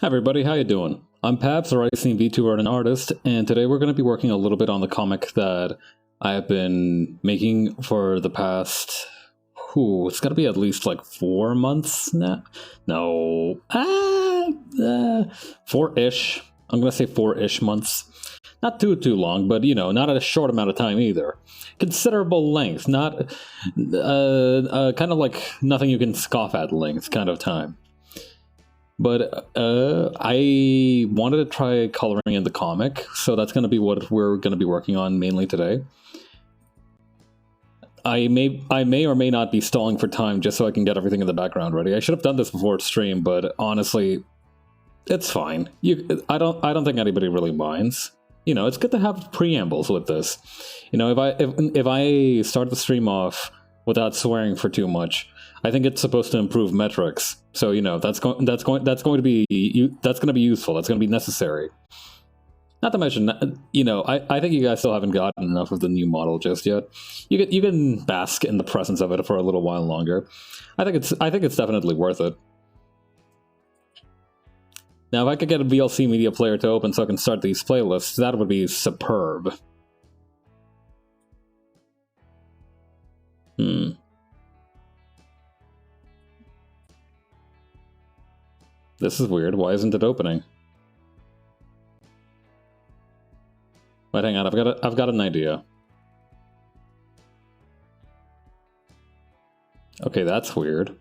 Hi everybody, how you doing? I'm Pabs, a racing VTuber and an artist, and today we're going to be working a little bit on the comic that I have been making for the past... it's got to be at least like 4 months now? No... 4-ish. I'm going to say 4-ish months. Not too long, but you know, not a short amount of time either. Considerable length, not... kind of like nothing you can scoff at length kind of time. But I wanted to try coloring in the comic, so that's going to be what we're going to be working on mainly today. I may or may not be stalling for time just so I can get everything in the background ready. I should have done this before stream, but honestly, it's fine. I don't think anybody really minds. You know, it's good to have preambles with this. You know, if I start the stream off without swearing for too much, I think it's supposed to improve metrics. So, you know, that's going to be useful. That's going to be necessary. Not to mention, you know, I think you guys still haven't gotten enough of the new model just yet. You can bask in the presence of it for a little while longer. I think it's definitely worth it. Now, if I could get a VLC media player to open so I can start these playlists, that would be superb. This is weird. Why isn't it opening? Wait, hang on. I've got an idea. Okay, that's weird.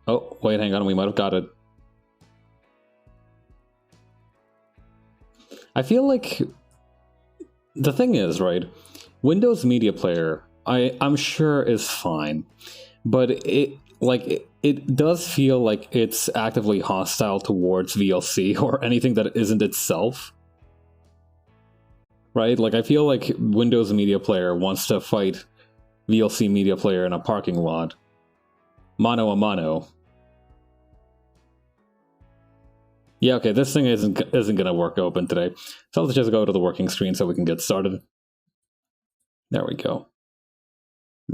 Oh, wait, hang on. We might have got it. I feel like the thing is, right? Windows Media Player, I'm sure is fine, but it does feel like it's actively hostile towards VLC or anything that isn't itself. Right? Like, I feel like Windows Media Player wants to fight VLC Media Player in a parking lot. Mano a mano. Yeah, okay, this thing isn't gonna work open today. So let's just go to the working screen so we can get started. There we go.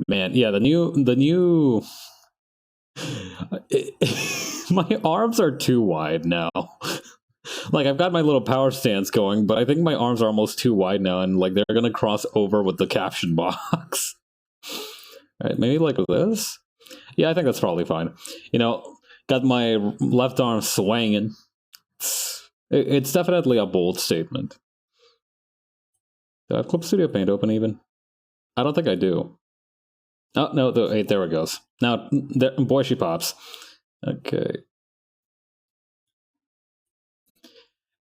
Man, yeah, the new... My arms are too wide now. Like, I've got my little power stance going, but I think my arms are almost too wide now, and like they're gonna cross over with the caption box. Alright, maybe like this? Yeah, I think that's probably fine. You know, got my left arm swinging. It's definitely a bold statement. Do I have Clip Studio Paint open even? I don't think I do. Oh, no, wait, there it goes. Now, boy, she pops. Okay.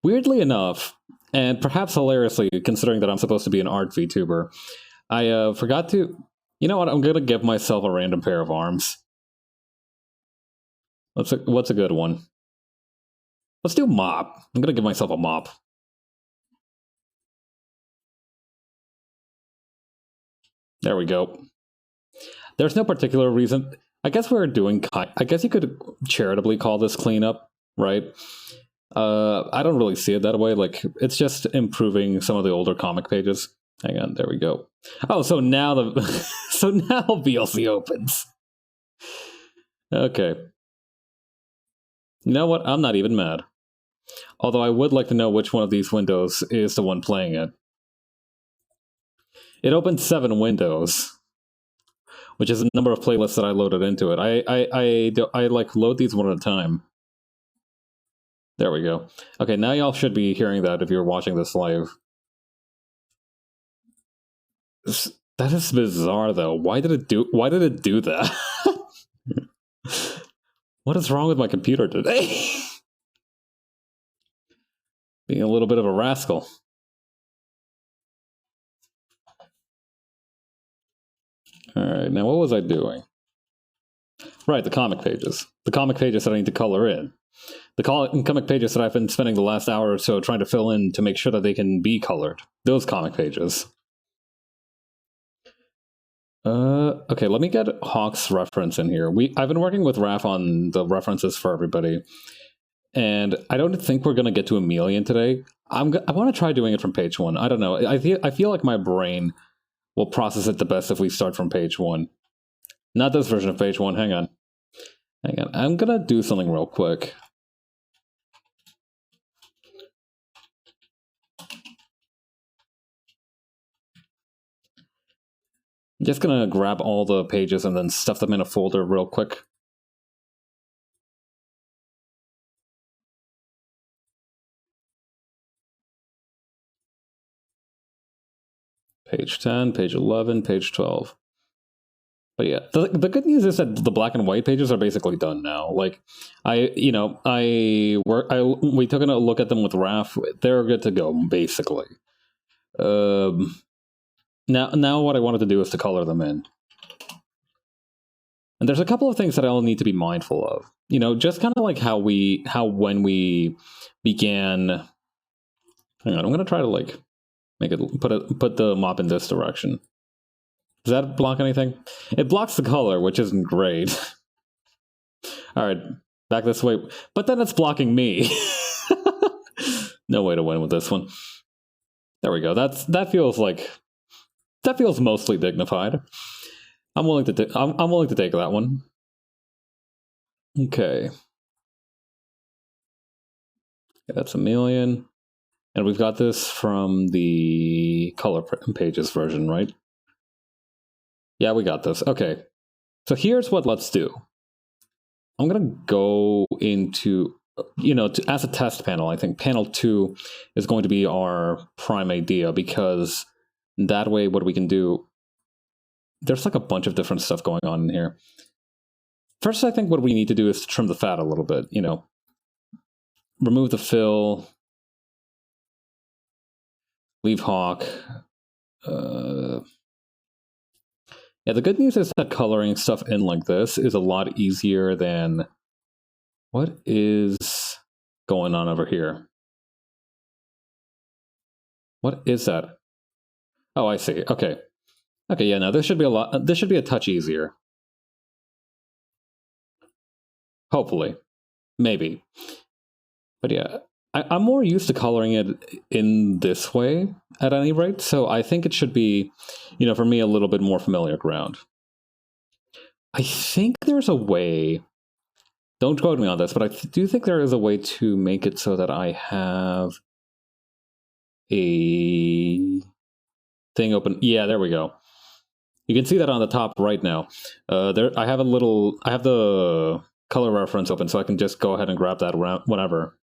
Weirdly enough, and perhaps hilariously, considering that I'm supposed to be an art VTuber, I forgot to... You know what? I'm going to give myself a random pair of arms. What's a good one? Let's do mop. I'm going to give myself a mop. There we go. There's no particular reason. I guess we're doing... I guess you could charitably call this cleanup, right? I don't really see it that way. Like, it's just improving some of the older comic pages. Hang on, there we go. Oh, so now so now VLC opens. Okay. You know what? I'm not even mad. Although I would like to know which one of these windows is the one playing it. It opened 7 windows, which is the number of playlists that I loaded into it. I like load these one at a time. There we go. Okay, now y'all should be hearing that if you're watching this live. That is bizarre, though. Why did it do that? What is wrong with my computer today? Being a little bit of a rascal. Alright, now what was I doing? Right, the comic pages. The comic pages that I need to color in. The comic pages that I've been spending the last hour or so trying to fill in to make sure that they can be colored. Those comic pages. Okay, let me get Hawk's reference in here. I've been working with Raph on the references for everybody, and I don't think we're going to get to 1,000,000 today. I want to try doing it from page 1. I don't know. I feel like my brain will process it the best if we start from page 1. Not this version of page 1, hang on. Hang on, I'm gonna do something real quick. I'm just gonna grab all the pages and then stuff them in a folder real quick. Page 10, page 11, page 12. But yeah, the good news is that the black and white pages are basically done now. Like, we took a look at them with Raph. They're good to go, basically. Now what I wanted to do is to color them in. And there's a couple of things that I'll need to be mindful of. You know, just kind of like when we began. Hang on, I'm gonna try to like make it put the mop in this direction. Does that block anything? It blocks the color, which isn't great. All right, back this way. But then it's blocking me. No way to win with this one. There we go. That feels mostly dignified. I'm willing to I'm willing to take that one. Okay. Yeah, that's 1,000,000. And we've got this from the color pages version, right? Yeah, we got this. Okay. So here's what let's do. I'm going to go into, as a test panel, I think panel 2 is going to be our prime idea, because that way what we can do, there's like a bunch of different stuff going on in here. First, I think what we need to do is to trim the fat a little bit, remove the fill, leave Hawk. Yeah, the good news is that coloring stuff in like this is a lot easier than what is going on over here. What is that? Oh, I see. Okay. Okay, yeah, no, this should be a touch easier. Hopefully. Maybe. But yeah, I'm more used to coloring it in this way, at any rate, so I think it should be, for me, a little bit more familiar ground. I think there's a way, don't quote me on this, but I do think there is a way to make it so that I have a thing open. Yeah, there we go. You can see that on the top right now. I have the color reference open, so I can just go ahead and grab that whenever.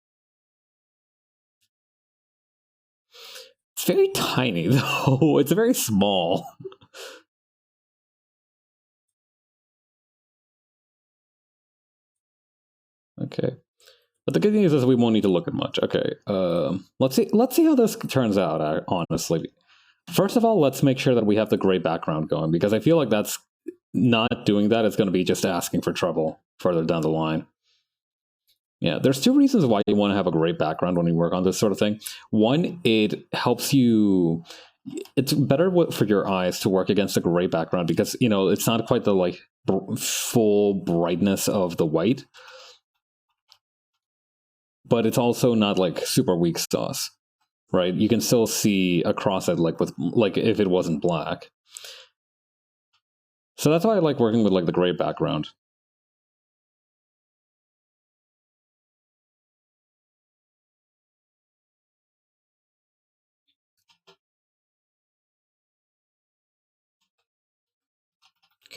It's very tiny, though. It's very small. Okay. But the good news is we won't need to look at much. Okay. Let's see how this turns out, honestly. First of all, let's make sure that we have the gray background going, because I feel like that's not doing that is going to be just asking for trouble further down the line. Yeah, there's 2 reasons why you want to have a gray background when you work on this sort of thing. One, it helps you. It's better for your eyes to work against a gray background, because it's not quite the full brightness of the white, but it's also not like super weak sauce, right? You can still see across it like if it wasn't black. So that's why I like working with the gray background.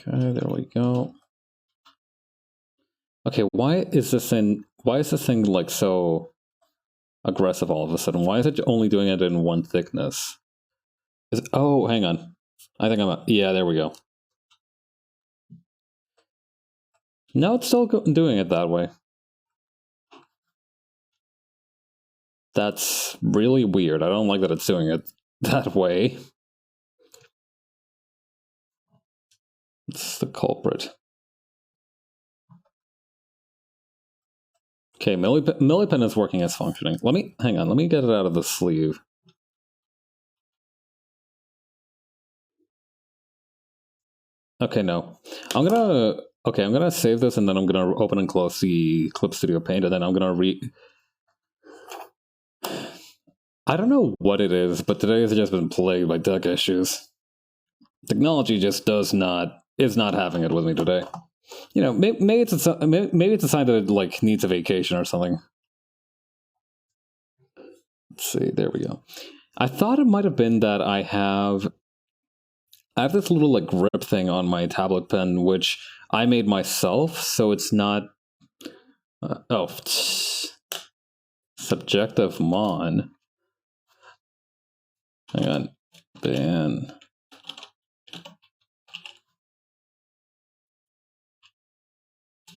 Okay, there we go. Okay, why is this thing like so aggressive all of a sudden? Why is it only doing it in 1 thickness? Oh, hang on. I think yeah, there we go. No, it's still doing it that way. That's really weird. I don't like that it's doing it that way. It's the culprit. Okay, Millipen is working as functioning. Hang on, let me get it out of the sleeve. Okay, no. I'm gonna save this, and then I'm gonna open and close the Clip Studio Paint, and then I'm gonna I don't know what it is, but today has just been plagued by tech issues. Technology just is not having it with me today. You know, maybe maybe it's a sign that it like needs a vacation or something. Let's see. There we go. I thought it might have been that I have this little like grip thing on my tablet pen, which I made myself, so it's not. Oh, subjective mon. Hang on, ban.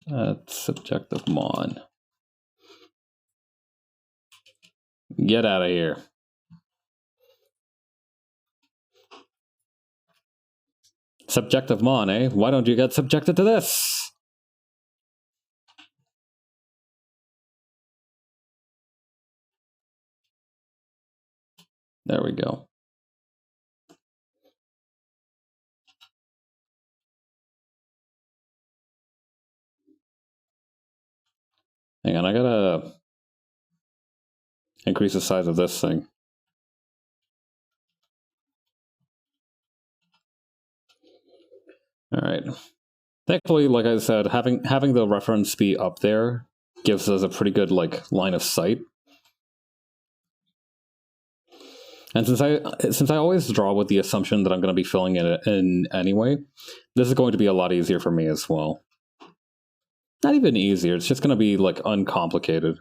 That's subjective mon. Get out of here. Subjective mon, eh? Why don't you get subjected to this? There we go. Hang on, I gotta increase the size of this thing. All right. Thankfully, like I said, having the reference be up there gives us a pretty good like line of sight. And since I always draw with the assumption that I'm going to be filling it in anyway, this is going to be a lot easier for me as well. Not even easier, it's just going to be like uncomplicated.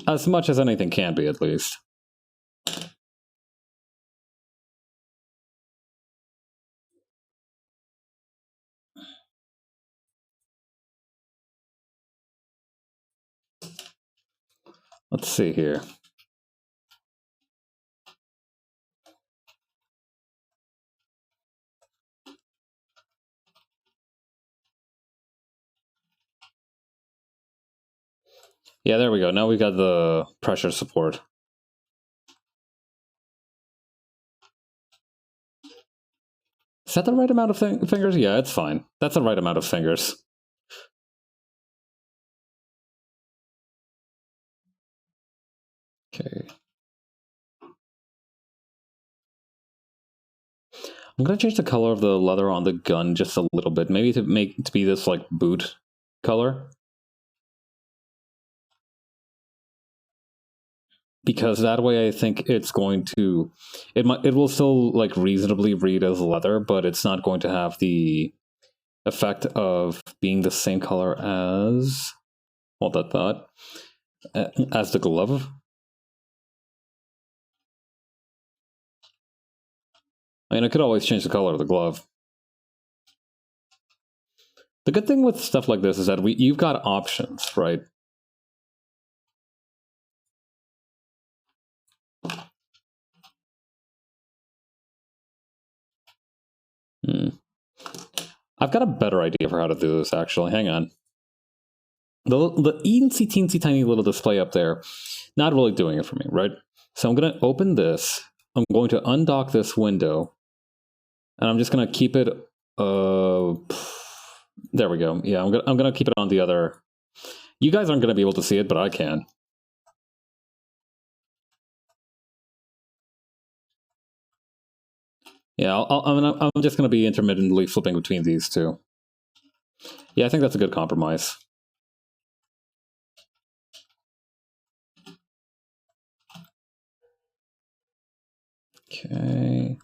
As much as anything can be, at least. Let's see here. Yeah, there we go. Now we got the pressure support. Is that the right amount of fingers? Yeah, it's fine. That's the right amount of fingers. Okay. I'm gonna change the color of the leather on the gun just a little bit, maybe to be this like boot color. Because that way I think it's going to it will still like reasonably read as leather, but it's not going to have the effect of being the same color as hold that thought as the glove. I mean, I could always change the color of the glove. The good thing with stuff like this is that you've got options, right? I've got a better idea for how to do this, actually. Hang on. The eensy teensy tiny little display up there, not really doing it for me, right? So I'm going to open this. I'm going to undock this window. And I'm just going to keep it... there we go. Yeah, I'm gonna keep it on the other... You guys aren't going to be able to see it, but I can. Yeah, I'm just going to be intermittently flipping between these two. Yeah, I think that's a good compromise. Okay.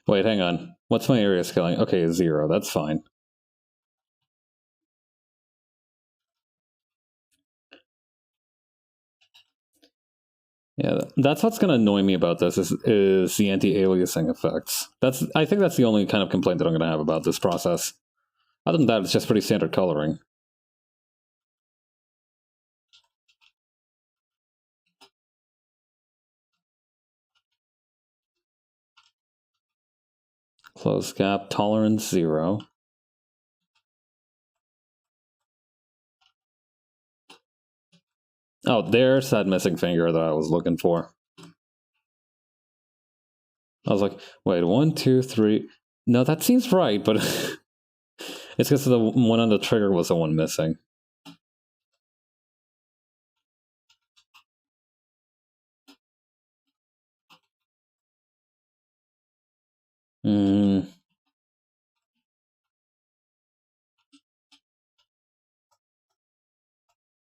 Wait, hang on. What's my area scaling? Okay, 0. That's fine. Yeah, that's what's going to annoy me about this is the anti-aliasing effects. I think that's the only kind of complaint that I'm going to have about this process. Other than that, it's just pretty standard coloring. Close gap, tolerance 0. Oh, there's that missing finger that I was looking for. I was like, wait, 1, 2, 3. No, that seems right, but it's because the one on the trigger was the one missing. Mm.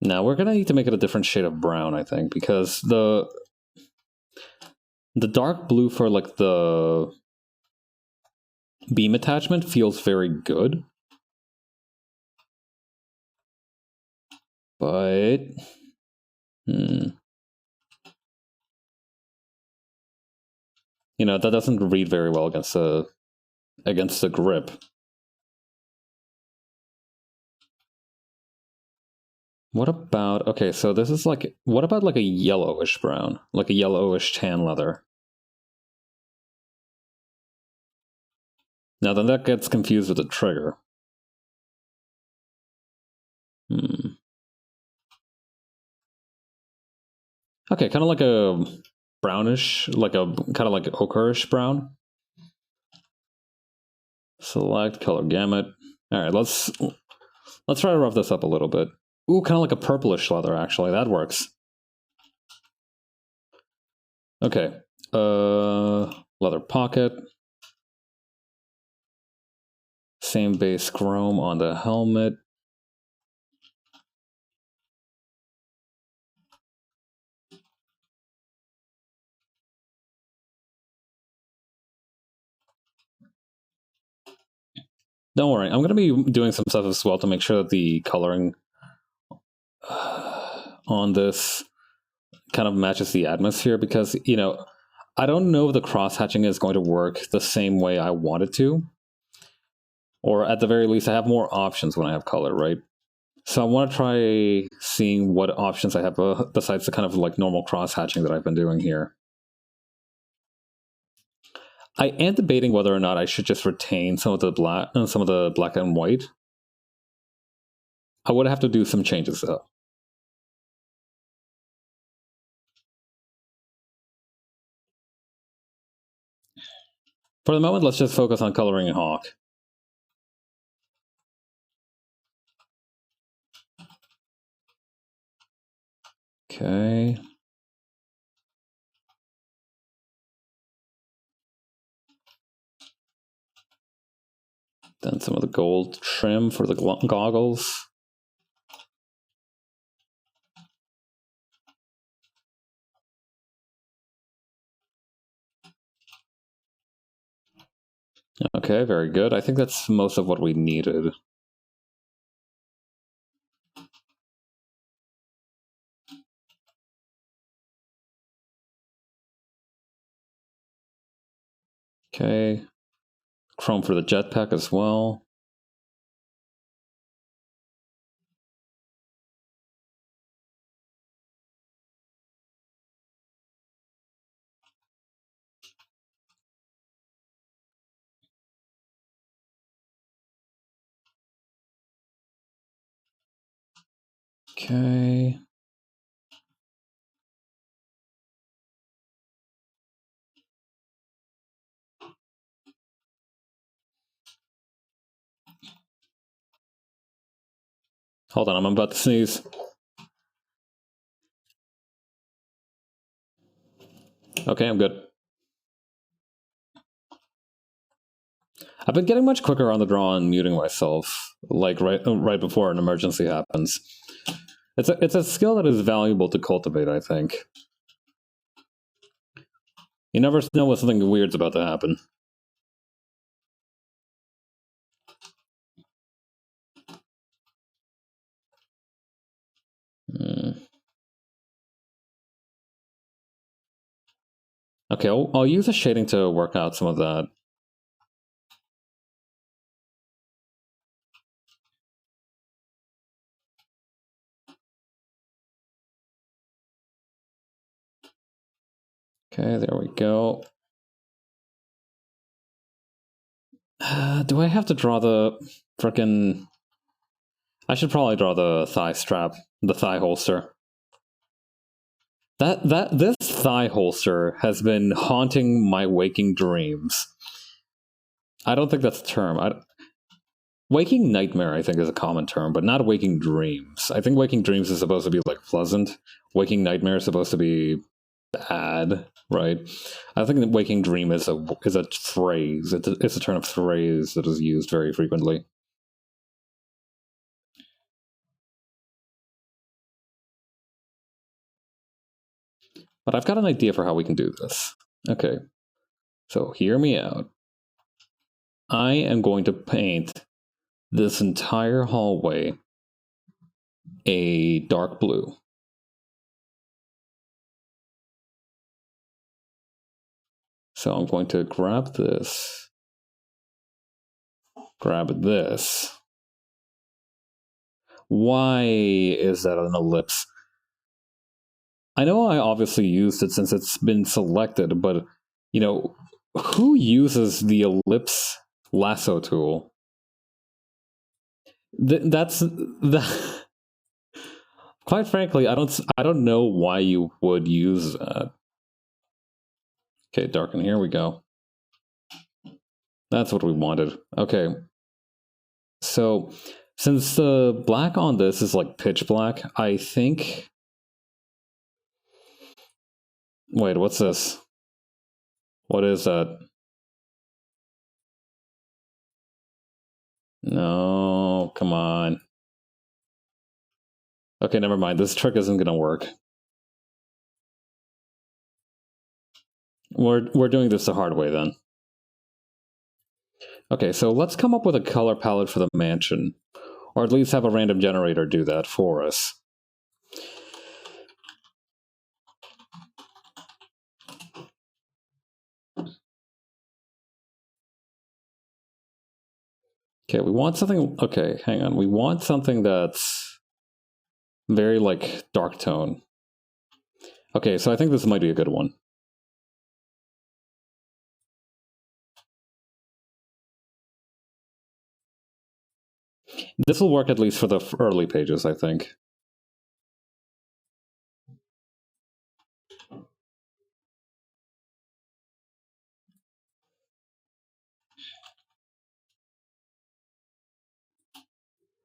Now we're gonna need to make it a different shade of brown, I think, because the dark blue for like the beam attachment feels very good. But you know, that doesn't read very well against the grip. What about, okay, so this is like, what about like a yellowish brown? Like a yellowish tan leather? Now then that gets confused with the trigger. Okay, kind of like a brownish, like a kind of like ochreish brown. Select color gamut. All right, let's try to rough this up a little bit. Ooh, kind of like a purplish leather, actually. That works. Okay. Leather pocket. Same base chrome on the helmet. Don't worry, I'm going to be doing some stuff as well to make sure that the coloring on this kind of matches the atmosphere, because, you know, I don't know if the cross-hatching is going to work the same way I want it to. Or at the very least, I have more options when I have color, right? So I want to try seeing what options I have besides the kind of like normal cross-hatching that I've been doing here. I am debating whether or not I should just retain some of the black and white. I would have to do some changes though. For the moment, let's just focus on coloring Hawk. Okay. Then some of the gold trim for the goggles. Okay, very good. I think that's most of what we needed. Okay. Chrome for the jetpack as well. Okay. Hold on, I'm about to sneeze. Okay, I'm good. I've been getting much quicker on the draw and muting myself, like right before an emergency happens. It's a skill that is valuable to cultivate, I think. You never know when something weird's about to happen. Okay, I'll use a shading to work out some of that. Okay, there we go. Do I have to draw the frickin'... I should probably draw the thigh strap, the thigh holster. This thigh holster has been haunting my waking dreams. I don't think that's a term. Waking nightmare, I think, is a common term, but not waking dreams. I think waking dreams is supposed to be like pleasant. Waking nightmare is supposed to be bad, right? I think that waking dream is a phrase. It's a turn of phrase that is used very frequently. But I've got an idea for how we can do this. Okay, so hear me out. I am going to paint this entire hallway a dark blue. So I'm going to grab this, grab this. Why is that an ellipse? I know I obviously used it since it's been selected, but, you know, who uses the ellipse lasso tool? That's the. Quite frankly, I don't know why you would use that. Okay, darken. Here we go. That's what we wanted. Okay. So, since the black on this is like pitch black, I think. Wait, what's this? What is that? No, come on. Okay, never mind. This trick isn't gonna work. We're doing this the hard way then. Okay, so let's come up with a color palette for the mansion, or at least have a random generator do that for us. Okay, we want something. Okay, hang on. We want something that's very like dark tone. Okay, so I think this might be a good one. This will work at least for the early pages, I think.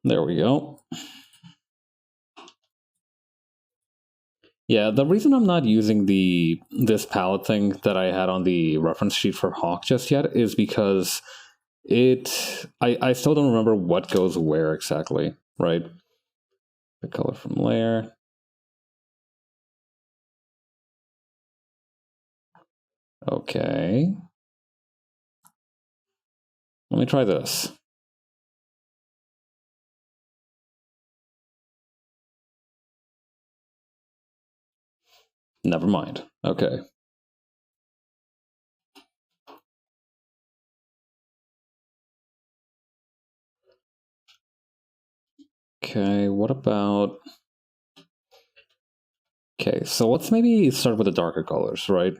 There we go. Yeah, the reason I'm not using this palette thing that I had on the reference sheet for Hawk just yet is because I still don't remember what goes where exactly, right? The color from layer. Okay. Let me try this. Never mind. Okay. Okay, what about... Okay, so let's maybe start with the darker colors, right?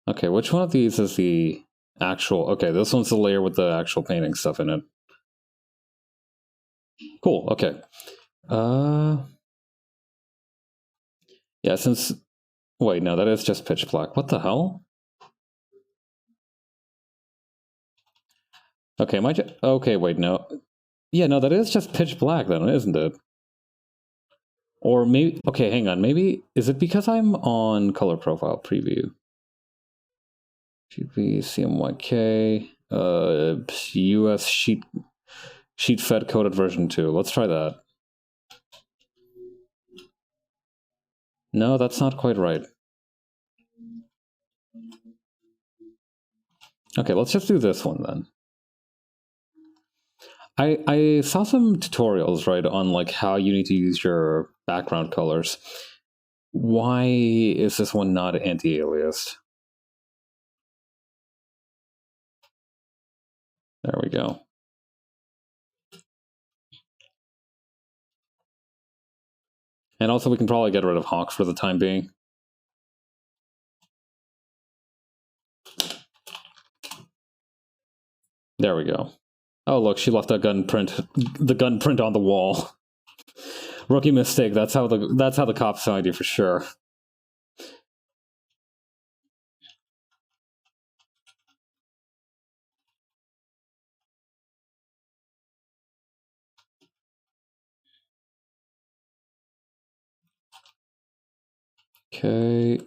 Okay, which one of these is the actual... Okay, this one's the layer with the actual painting stuff in it. Cool, okay. Yeah, since... Wait, no, that is just pitch black. What the hell? Okay, okay, wait, no. Yeah, no, that is just pitch black then, isn't it? Or maybe... Okay, hang on. Maybe... Is it because I'm on color profile preview? GP, CMYK, US sheet fed coded version 2. Let's try that. No, that's not quite right. Okay, let's just do this one then. I saw some tutorials, right, on like how you need to use your background colors. Why is this one not anti-aliased? There we go. And also we can probably get rid of Hawk for the time being. There we go. Oh, look, she left the gun print on the wall. Rookie mistake. That's how the cops find you for sure. Okay.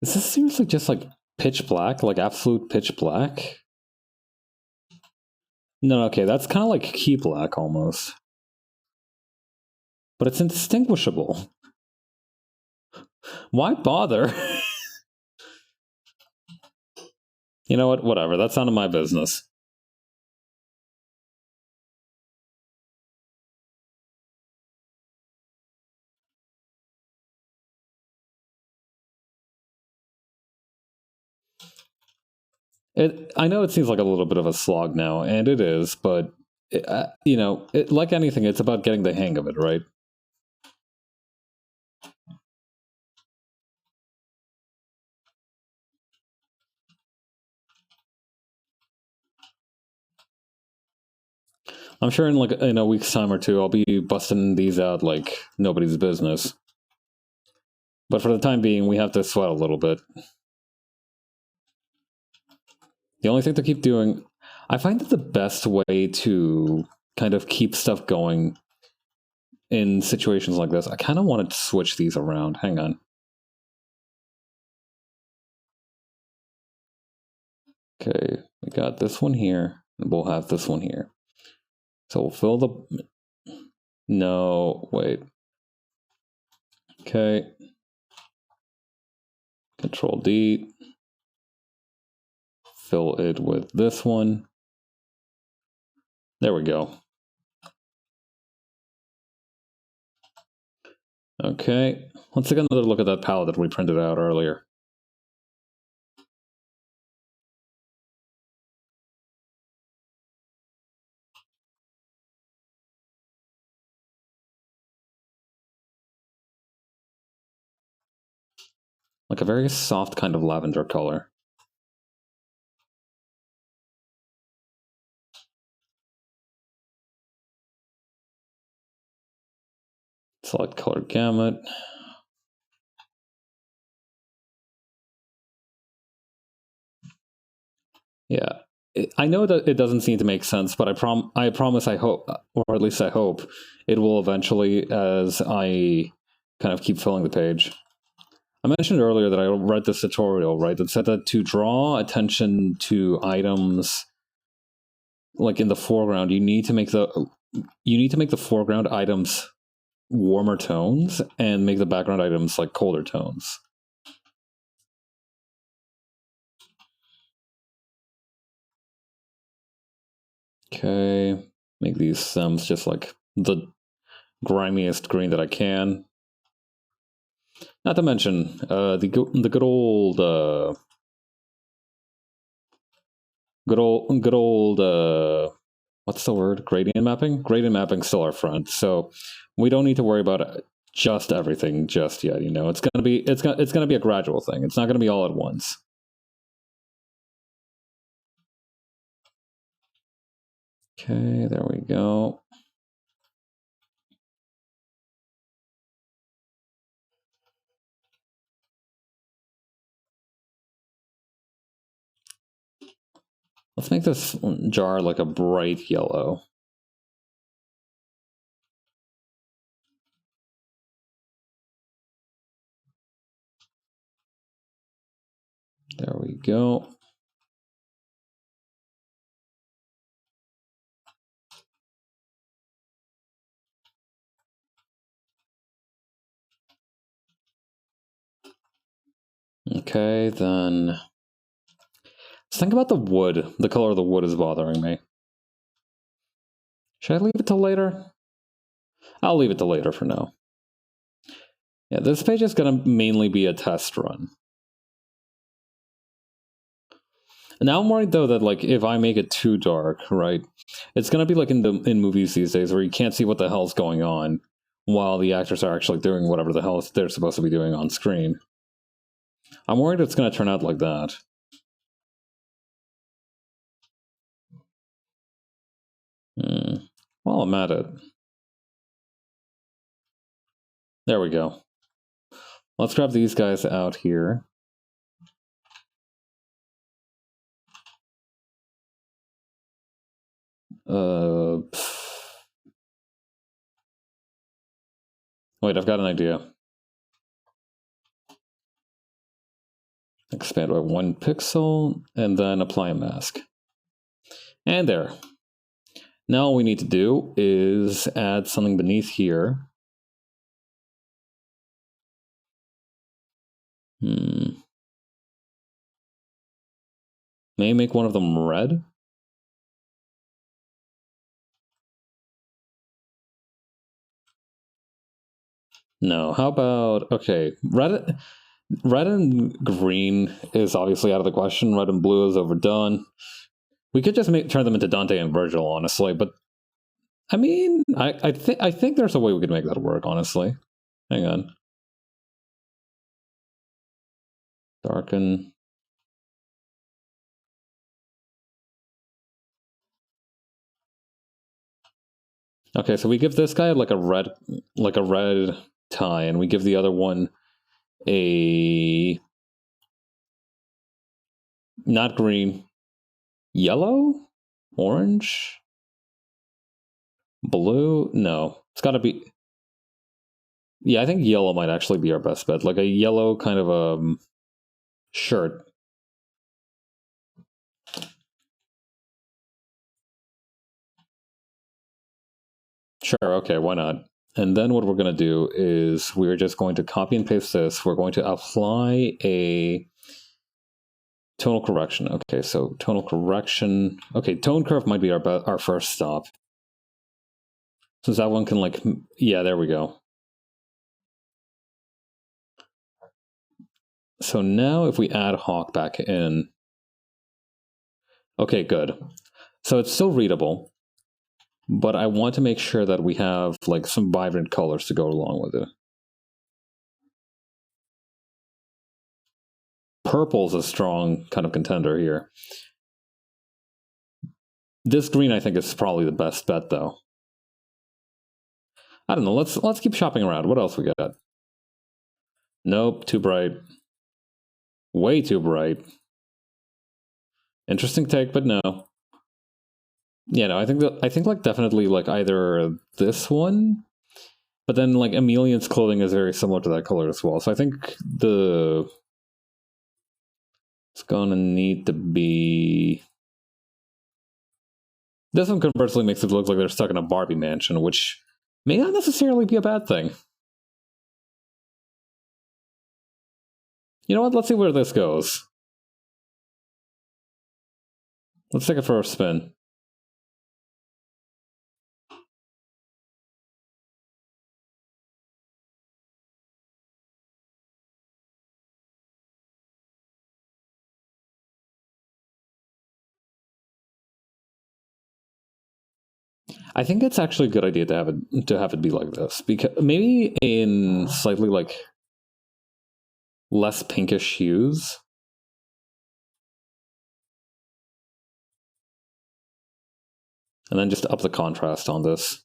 Is this seriously just like pitch black? Like absolute pitch black? No, okay, that's kind of like key black almost. But it's indistinguishable. Why bother? You know what? Whatever. That's none of my business. I know it seems like a little bit of a slog now, and it is, but like anything, it's about getting the hang of it, right? I'm sure in a week's time or two, I'll be busting these out like nobody's business. But for the time being, we have to sweat a little bit. The only thing to keep doing, I find that the best way to kind of keep stuff going in situations like this, I kind of want to switch these around. Hang on. Okay, we got this one here, and we'll have this one here. So we'll fill the... No, wait. Okay. Control D. Fill it with this one. There we go. Okay, let's take another look at that palette that we printed out earlier. Like a very soft kind of lavender color. Select color gamut. Yeah, I know that it doesn't seem to make sense, but I promise, I hope, or at least I hope, it will eventually as I kind of keep filling the page. I mentioned earlier that I read this tutorial, right, that said that to draw attention to items like in the foreground, you need to make the foreground items warmer tones and make the background items like colder tones. Okay, make these stems just like the grimiest green that I can. Not to mention the good old what's the word? Gradient mapping. Gradient mapping still our friend, so we don't need to worry about just everything just yet. You know, it's gonna be a gradual thing. It's not gonna be all at once. Okay, there we go. Let's make this jar like a bright yellow. There we go. Okay, then let's think about the wood. The color of the wood is bothering me. Should I leave it till later? I'll leave it till later for now. Yeah, this page is going to mainly be a test run. And now I'm worried though that like if I make it too dark, right, it's going to be like in movies these days where you can't see what the hell's going on while the actors are actually doing whatever the hell they're supposed to be doing on screen. I'm worried it's going to turn out like that. While I'm at it. There we go. Let's grab these guys out here. Wait, I've got an idea. Expand by 1 pixel, and then apply a mask. And there. Now all we need to do is add something beneath here. May make one of them red. No, how about, okay, red and green is obviously out of the question. Red and blue is overdone. We could just turn them into Dante and Virgil, honestly, but I mean, I think there's a way we could make that work, honestly. Hang on. Darken. Okay, so we give this guy like a red tie, and we give the other one a not green, yellow, orange, blue. No, it's got to be. Yeah, I think yellow might actually be our best bet. Like a yellow kind of shirt. Sure, okay, why not? And then what we're going to do is we're just going to copy and paste this. We're going to apply a tonal correction. Okay, so tonal correction. Okay, tone curve might be our first stop. Since that one can like, yeah, there we go. So now if we add Hawk back in, okay, good. So it's still readable, but I want to make sure that we have like some vibrant colors to go along with it. Purple's a strong kind of contender here. This green, I think, is probably the best bet, though. I don't know. Let's keep shopping around. What else we got? Nope, too bright. Way too bright. Interesting take, but no. Yeah, no. I think like definitely like either this one, but then like Emelian's clothing is very similar to that color as well. So I think it's gonna need to be. This one conversely makes it look like they're stuck in a Barbie mansion, which may not necessarily be a bad thing. You know what? Let's see where this goes. Let's take it for a spin. I think it's actually a good idea to have it be like this, because maybe in slightly like less pinkish hues. And then just up the contrast on this.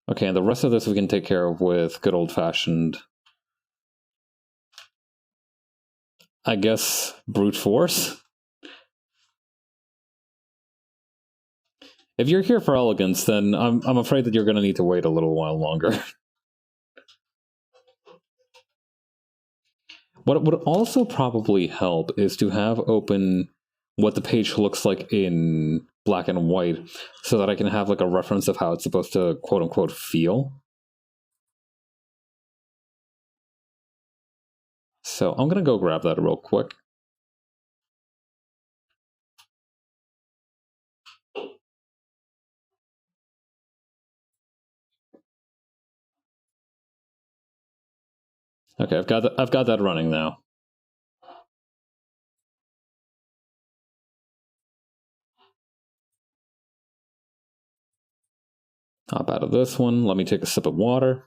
Okay, and the rest of this we can take care of with good old-fashioned, I guess, brute force. If you're here for elegance, then I'm afraid that you're going to need to wait a little while longer. What would also probably help is to have open what the page looks like in black and white, so that I can have like a reference of how it's supposed to quote unquote feel. So I'm gonna go grab that real quick. Okay, I've got that running now. Hop out of this one. Let me take a sip of water.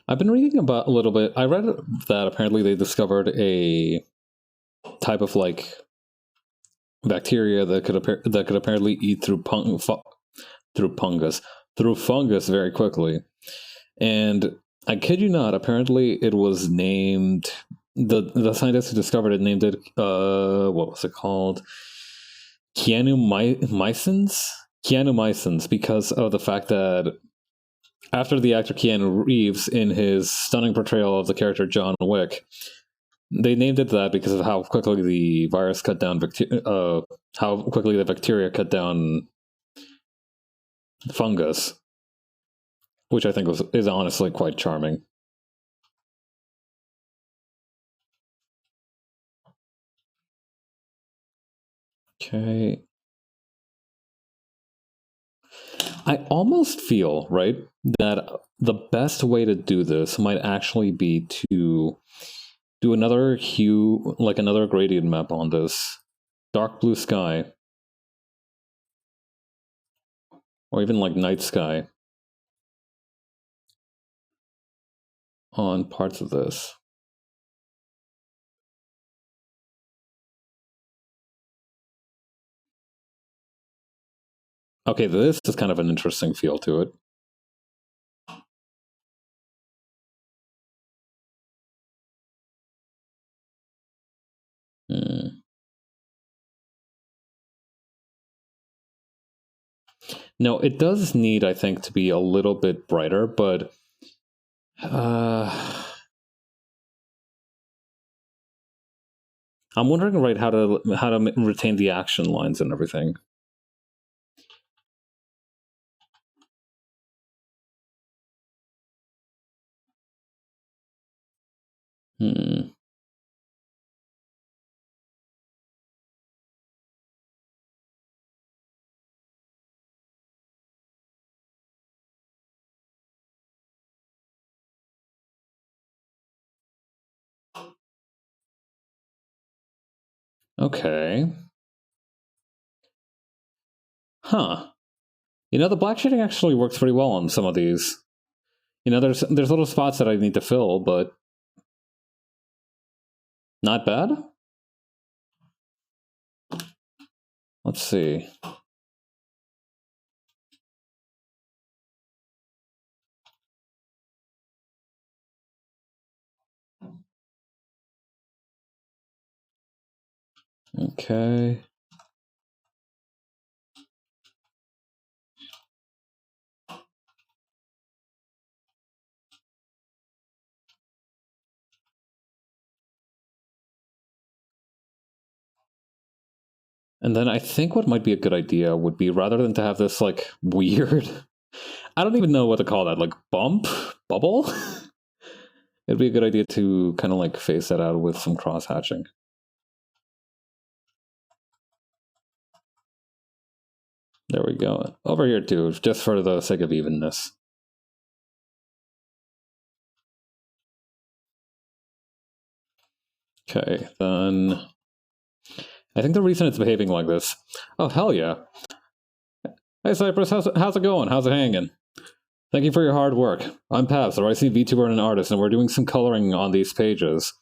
I've been reading about a little bit. I read that apparently they discovered a type of like bacteria that could apparently eat through fungus very quickly. And I kid you not, apparently it was named the scientists who discovered it named it what was it called? Keanu because of the fact that after the actor Keanu Reeves in his stunning portrayal of the character John Wick, they named it that because of how quickly the virus cut down how quickly the bacteria cut down fungus, which I think is honestly quite charming. Okay. I almost feel, right, that the best way to do this might actually be to do another hue, like another gradient map on this. Dark blue sky. Or even like night sky. On parts of this. Okay, this is kind of an interesting feel to it. No, it does need, I think, to be a little bit brighter, but I'm wondering, right, how to retain the action lines and everything. Okay. Huh. You know, the black shading actually works pretty well on some of these. You know, there's little spots that I need to fill, but not bad. Let's see. Okay. And then I think what might be a good idea would be, rather than to have this like weird, I don't even know what to call that, like bubble. It'd be a good idea to kind of like phase that out with some cross hatching. There we go. Over here too, just for the sake of evenness. Okay, then I think the reason it's behaving like this. Oh, hell yeah. Hey, Cypress, how's it going? How's it hanging? Thank you for your hard work. I'm Pabs, a rising VTuber and an artist, and we're doing some coloring on these pages.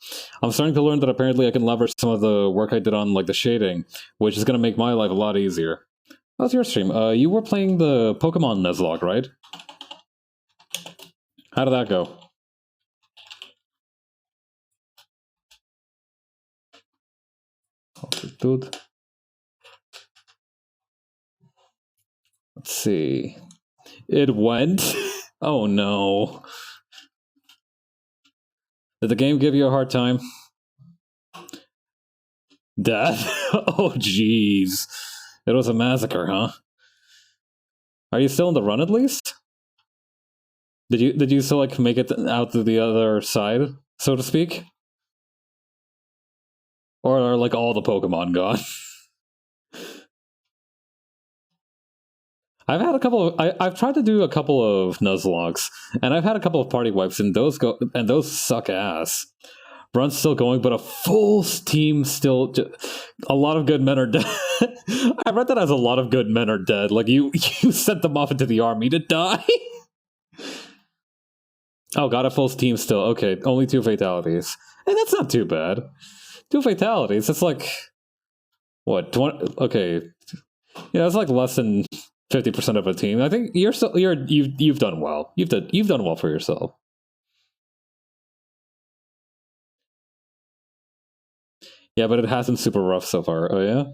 I'm starting to learn that apparently I can leverage some of the work I did on like the shading, which is going to make my life a lot easier. How's your stream? You were playing the Pokemon Nuzlocke, right? How did that go? Dude. Let's see. It went? Oh no. Did the game give you a hard time? Death? Oh jeez. It was a massacre, huh? Are you still in the run at least? Did you still like make it out to the other side, so to speak? Or are like all the Pokemon gone? I've had a couple of I've tried to do a couple of Nuzlocks, and I've had a couple of party wipes, and those suck ass. Run's still going, but a full team still. A lot of good men are dead. I read that as a lot of good men are dead. Like you sent them off into the army to die. Oh, got a full team still. Okay, only 2 fatalities. And that's not too bad. 2 fatalities, that's like what, 20, okay. Yeah, that's like less than 50% of a team. I think you've done well. You've done well for yourself. Yeah, but it hasn't super rough so far. Oh yeah?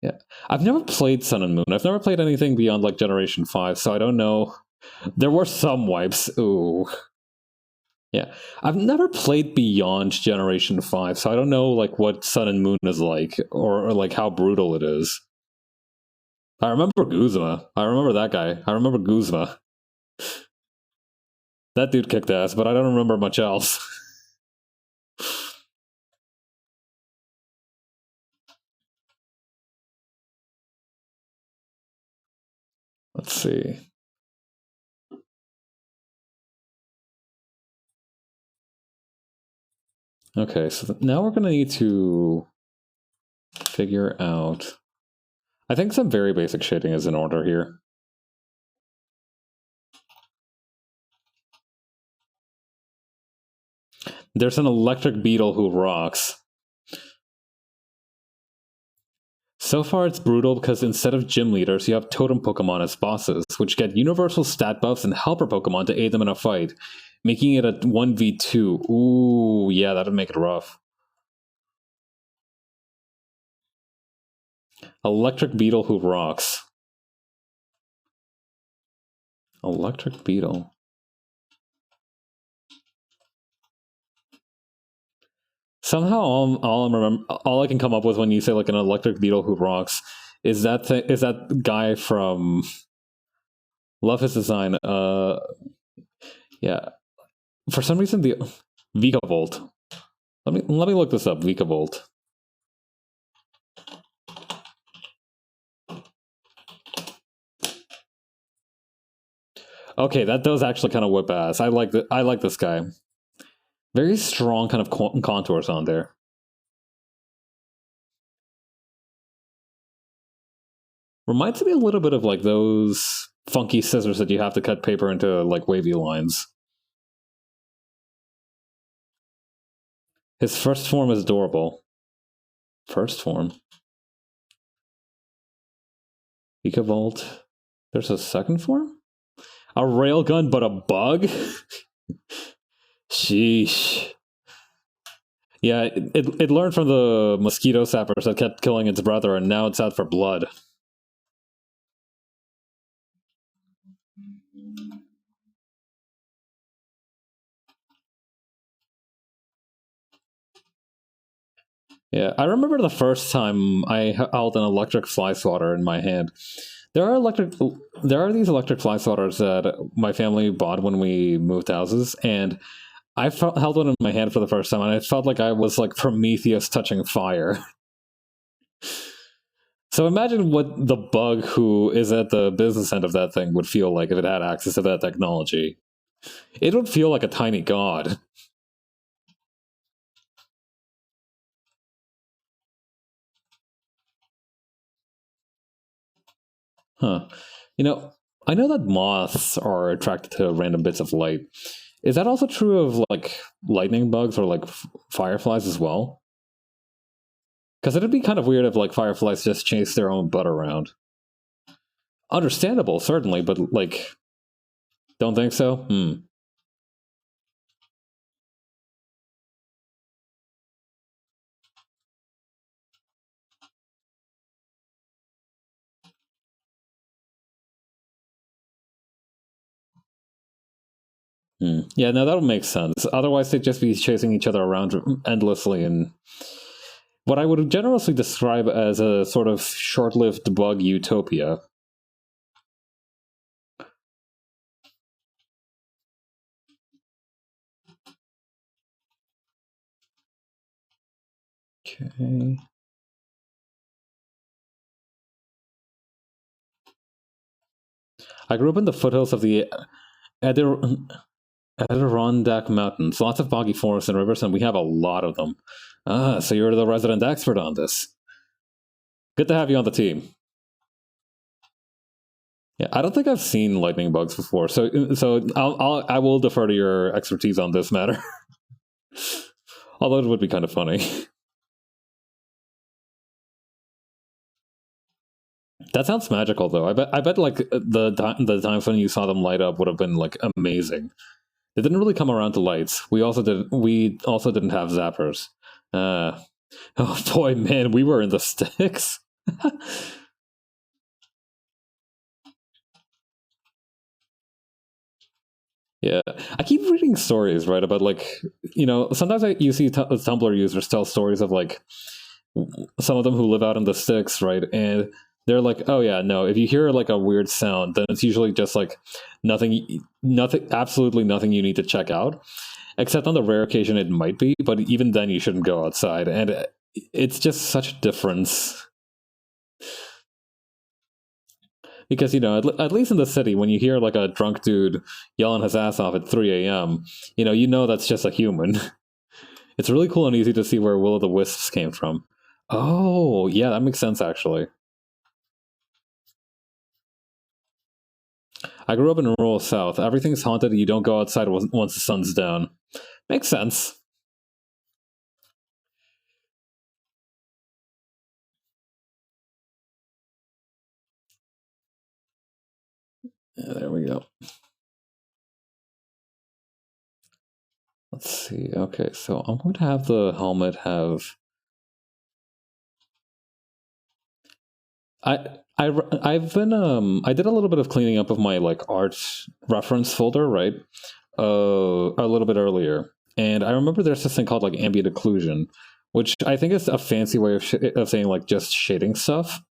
Yeah. I've never played Sun and Moon. I've never played anything beyond like Generation 5, so I don't know. There were some wipes. Ooh. Yeah. I've never played beyond Generation 5, so I don't know like what Sun and Moon is like, or like how brutal it is. I remember Guzma. I remember that guy. I remember Guzma. That dude kicked ass, but I don't remember much else. Let's see. Okay, so now we're going to need to figure out... I think some very basic shading is in order here. There's an electric beetle who rocks. So far it's brutal because instead of gym leaders, you have totem Pokemon as bosses, which get universal stat buffs and helper Pokemon to aid them in a fight, making it a 1v2. Ooh, yeah, that'd make it rough. Electric beetle who rocks. Electric beetle. Somehow, all I can come up with when you say like an electric beetle who rocks is that guy from Love His Design. Yeah. For some reason, the Vikavolt. Let me look this up. Vikavolt. Okay, that does actually kind of whip ass. I like this guy. Very strong kind of contours on there. Reminds me a little bit of like those funky scissors that you have to cut paper into like wavy lines. His first form is adorable. First form. Vikavolt. There's a second form? A railgun, but a bug? Sheesh. Yeah, it learned from the mosquito sappers that kept killing its brother, and now it's out for blood. Yeah, I remember the first time I held an electric fly swatter in my hand. There are these electric fly swatters that my family bought when we moved houses, and held one in my hand for the first time, and I felt like I was like Prometheus touching fire. So imagine what the bug who is at the business end of that thing would feel like if it had access to that technology. It would feel like a tiny god. Huh. You know, I know that moths are attracted to random bits of light. Is that also true of like lightning bugs or like fireflies as well? Because it'd be kind of weird if like fireflies just chase their own butt around. Understandable, certainly, but like, don't think so? Yeah, no, that'll make sense. Otherwise, they'd just be chasing each other around endlessly in what I would generously describe as a sort of short-lived bug utopia. Okay. I grew up in the foothills of the Adirondack Mountains. Lots of boggy forests and rivers, and we have a lot of them. Ah, so you're the resident expert on this. Good to have you on the team. Yeah, I don't think I've seen lightning bugs before, so I will defer to your expertise on this matter. Although it would be kind of funny. That sounds magical, though. I bet like the times when you saw them light up would have been like amazing. They didn't really come around to lights. We also didn't have zappers. Uh, oh boy, man, we were in the sticks. Yeah, I keep reading stories, right, about like sometimes you see Tumblr users tell stories of like some of them who live out in the sticks, right, and they're like, oh yeah, no, if you hear like a weird sound, then it's usually just like nothing, absolutely nothing you need to check out, except on the rare occasion it might be, but even then you shouldn't go outside, and it's just such a difference. Because at least in the city, when you hear like a drunk dude yelling his ass off at 3 a.m., you know that's just a human. It's really cool and easy to see where Will o' the Wisps came from. Oh, yeah, that makes sense actually. I grew up in rural South. Everything's haunted. You don't go outside once the sun's down. Makes sense. Yeah, there we go. Let's see. Okay, so I'm going to have the helmet have. I did a little bit of cleaning up of my like art reference folder, right? A little bit earlier, and I remember there's this thing called like ambient occlusion, which I think is a fancy way of saying like just shading stuff.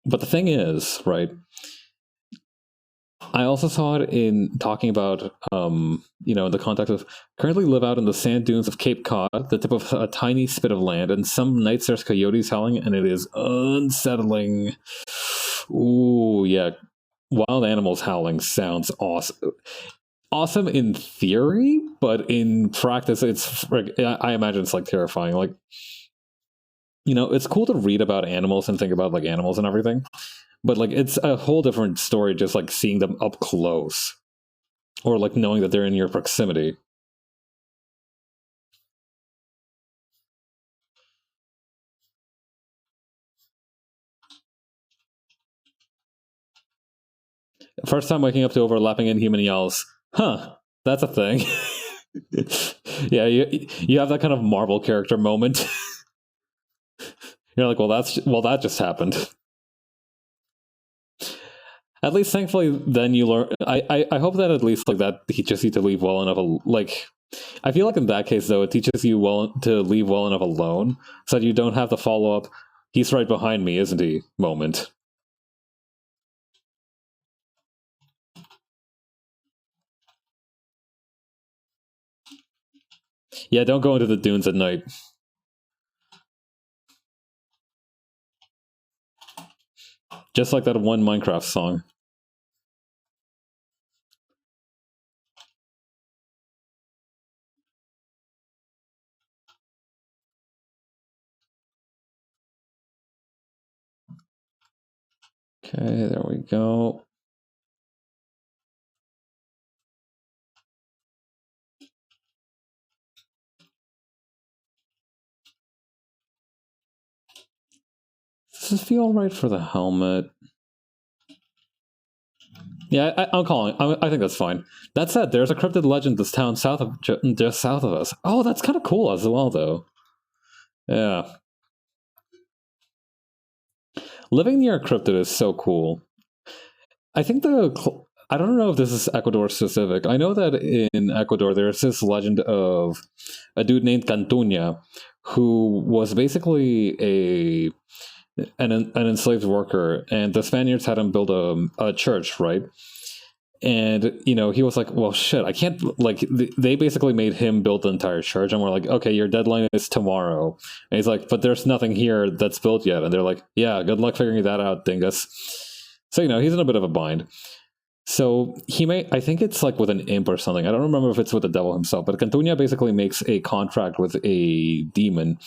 But the thing is, right? I also saw it in talking about, the context of currently live out in the sand dunes of Cape Cod, the tip of a tiny spit of land, and some nights there's coyotes howling, and it is unsettling. Ooh, yeah. Wild animals howling sounds awesome. Awesome in theory, but in practice, I imagine it's like terrifying. Like, it's cool to read about animals and think about like animals and everything, but like it's a whole different story just like seeing them up close or like knowing that they're in your proximity. First time waking up to overlapping inhuman yells. Huh, that's a thing. Yeah, you have that kind of Marvel character moment. You're like, that just happened. At least, thankfully, then you learn. I hope that at least like that teaches you to leave well enough. Like, I feel like in that case though, it teaches you well to leave well enough alone, so that you don't have the follow up. He's right behind me, isn't he? Moment. Yeah, don't go into the dunes at night. Just like that one Minecraft song. Okay, there we go. Does it feel right for the helmet? Yeah, I'm calling. I think that's fine. That said, there's a cryptid legend this town just south of us. Oh, that's kind of cool as well, though. Yeah, living near a cryptid is so cool. I think I don't know if this is Ecuador specific. I know that in Ecuador there's this legend of a dude named Cantuña who was basically an enslaved worker, and the Spaniards had him build a church, right? And he was like, well, shit, I can't, like, they basically made him build the entire church, and we're like, okay, your deadline is tomorrow. And he's like, but there's nothing here that's built yet. And they're like, yeah, good luck figuring that out, dingus. So he's in a bit of a bind. So I think it's like with an imp or something. I don't remember if it's with the devil himself, but Cantuña basically makes a contract with a demon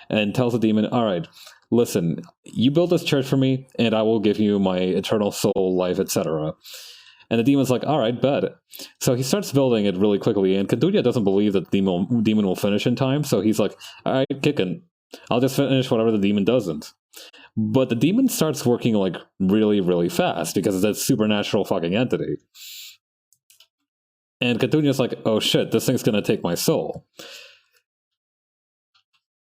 and tells the demon, all right, listen, you build this church for me, and I will give you my eternal soul, life, etc. And the demon's like, all right, bet. So he starts building it really quickly, and Kadunya doesn't believe that the demon will finish in time, so he's like, all right, kicking. I'll just finish whatever the demon doesn't. But the demon starts working like really, really fast because it's a supernatural fucking entity. And Kadunya's like, oh shit, this thing's gonna take my soul.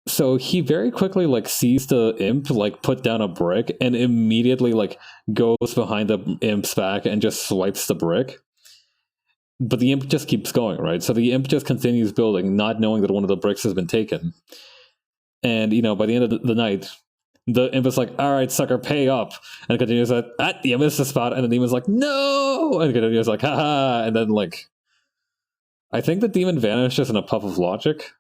So he very quickly like sees the imp like put down a brick and immediately like goes behind the imp's back and just swipes the brick. But the imp just keeps going, right? So the imp just continues building, not knowing that one of the bricks has been taken. And by the end of the night, the imp is like, all right, sucker, pay up. And continues like, you missed the spot. And the demon's like, no. And continues like, haha. And then like, I think the demon vanishes in a puff of logic.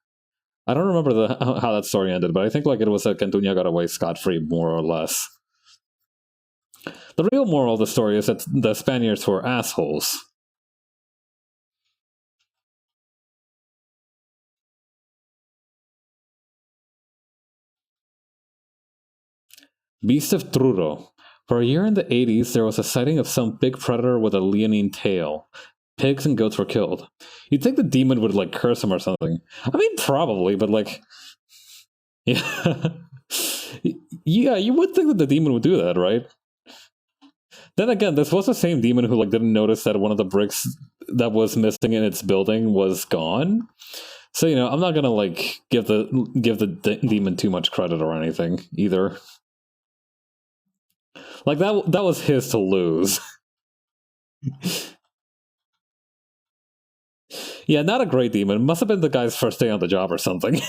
I don't remember how that story ended, but I think like it was that Cantunya got away scot-free, more or less. The real moral of the story is that the Spaniards were assholes. Beast of Truro. For a year in the 80s, there was a sighting of some big predator with a leonine tail. Pigs and goats were killed. You'd think the demon would like curse him or something. I mean, probably, but like, yeah, yeah, you would think that the demon would do that, right? Then again, this was the same demon who like didn't notice that one of the bricks that was missing in its building was gone. So I'm not gonna like give the demon too much credit or anything either. Like that was his to lose. Yeah, not a great demon. Must have been the guy's first day on the job or something.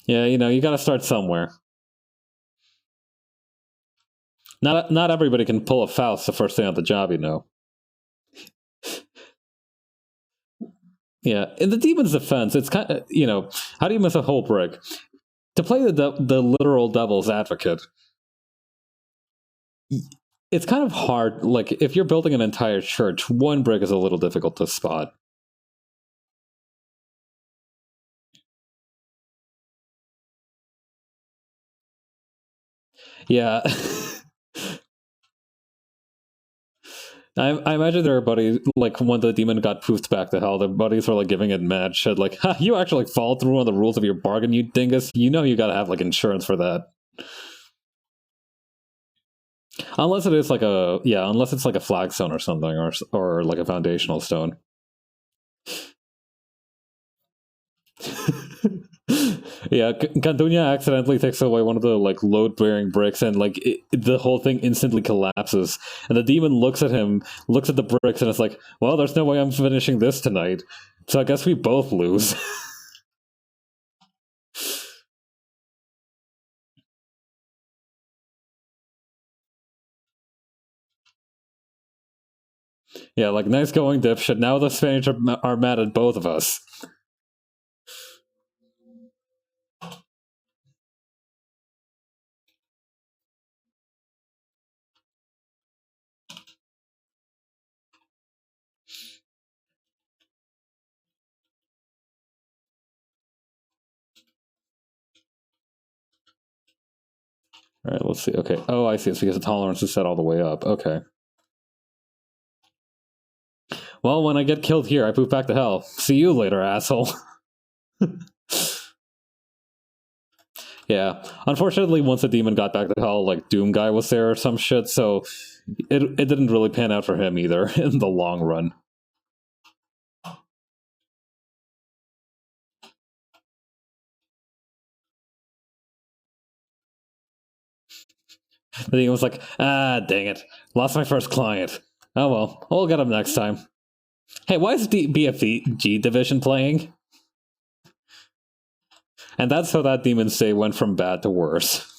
Yeah, you gotta start somewhere. Not everybody can pull a Faust the first day on the job, Yeah, in the demon's defense, it's kind of, how do you miss a whole brick? To play the literal devil's advocate, it's kind of hard. Like, if you're building an entire church, one brick is a little difficult to spot. Yeah. I imagine there are buddies, like, when the demon got poofed back to hell, the buddies were, like, giving it mad shit, like, ha, you actually followed through on the rules of your bargain, you dingus. You know you gotta have, like, insurance for that. Unless it is, like, unless it's, like, a flagstone or something, or like, a foundational stone. Yeah, Cantunya accidentally takes away one of the like load-bearing bricks, and like the whole thing instantly collapses. And the demon looks at him, looks at the bricks, and it's like, "Well, there's no way I'm finishing this tonight. So I guess we both lose." Yeah, like nice going, dipshit. Now the Spaniards are mad at both of us. All right, let's see. Okay. Oh, I see. It's because the tolerance is set all the way up. Okay. Well, when I get killed here, I poof back to hell. See you later, asshole. Yeah. Unfortunately, once the demon got back to hell, like Doom Guy was there or some shit, so it didn't really pan out for him either in the long run. But he was like, ah, dang it. Lost my first client. Oh well, we'll get him next time. Hey, why is BFG Division playing? And that's how that Demon's Day went from bad to worse.